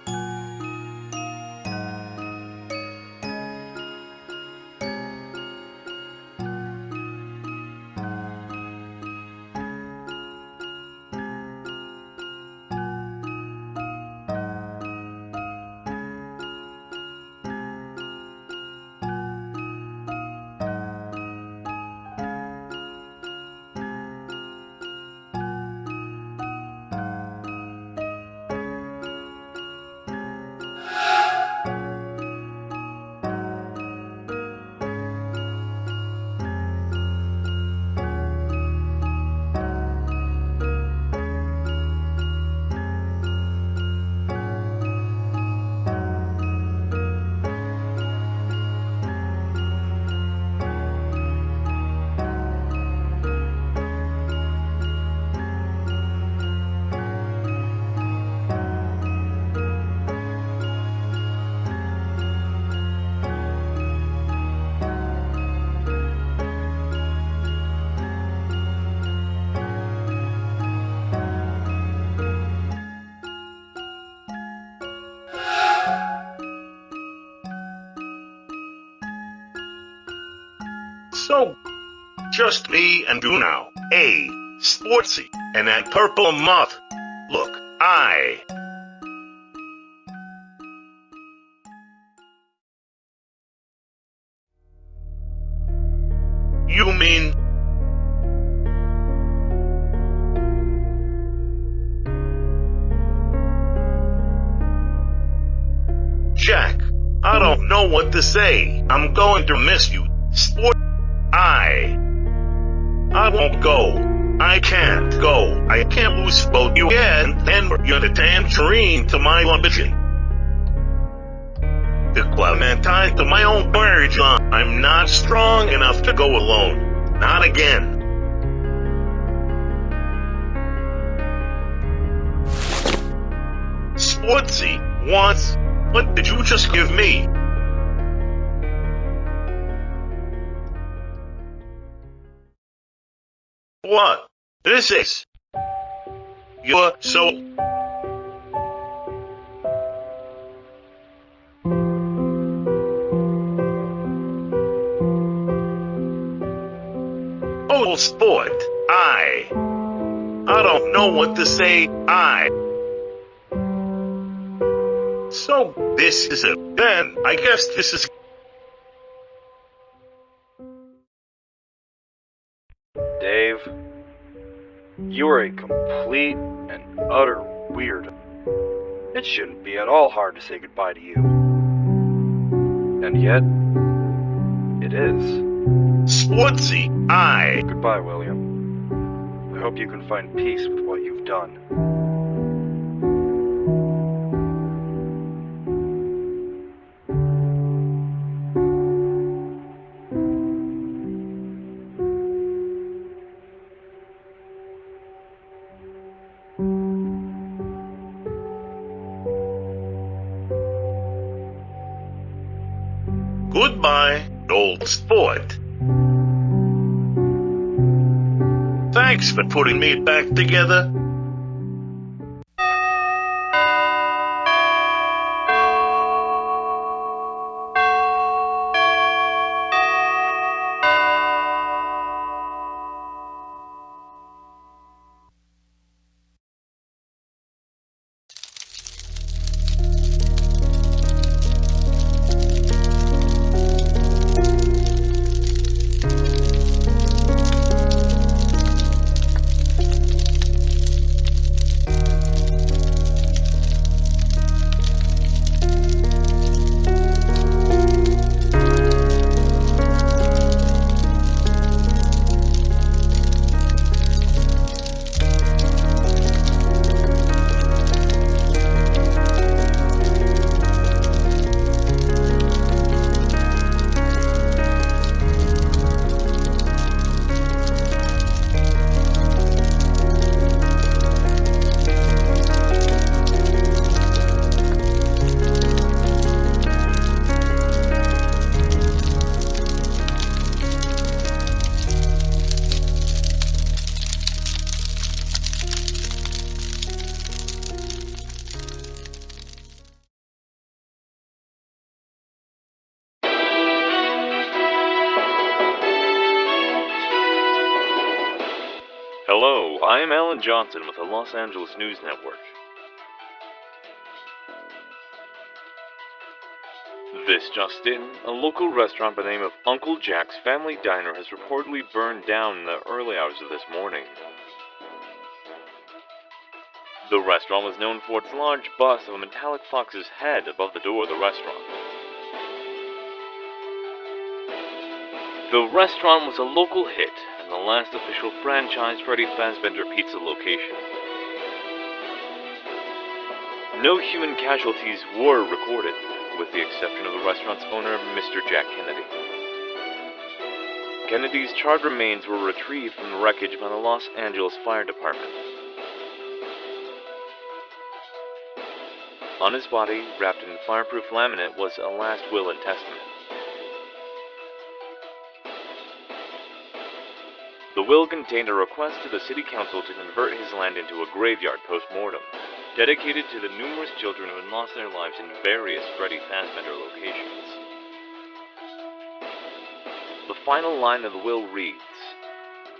So, just me and you now. A, Sportsy, and that purple moth. Look, You mean... Jack, I don't know what to say. I'm going to miss you. I won't go. I can't go. I can't lose both you and you're the tangerine to my ambition. The clementine to my own marriage. I'm not strong enough to go alone. Not again. Sportsy, what did you just give me? What? This is... You're so... Oh, sport. I don't know what to say. So, this is it. Then, I guess this is... Dave, you are a complete and utter weirdo. It shouldn't be at all hard to say goodbye to you. And yet, it is. Sportsy, Goodbye, William. I hope you can find peace with what you've done. Goodbye, old sport. Thanks for putting me back together. Hello, I am Alan Johnson with the Los Angeles News Network. This just in, a local restaurant by the name of Uncle Jack's Family Diner has reportedly burned down in the early hours of this morning. The restaurant was known for its large bust of a metallic fox's head above the door of the restaurant. The restaurant was a local hit and the last official franchised Freddy Fazbear Pizza location. No human casualties were recorded, with the exception of the restaurant's owner, Mr. Jack Kennedy. Kennedy's charred remains were retrieved from the wreckage by the Los Angeles Fire Department. On his body, wrapped in fireproof laminate, was a last will and testament. The will contained a request to the city council to convert his land into a graveyard post-mortem, dedicated to the numerous children who had lost their lives in various Freddy Fazbear locations. The final line of the will reads,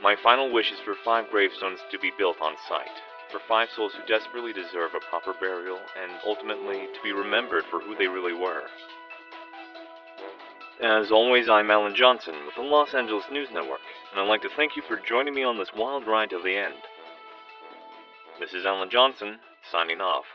"My final wish is for 5 gravestones to be built on site, for 5 souls who desperately deserve a proper burial, and ultimately to be remembered for who they really were." As always, I'm Alan Johnson with the Los Angeles News Network, and I'd like to thank you for joining me on this wild ride till the end. This is Alan Johnson, signing off.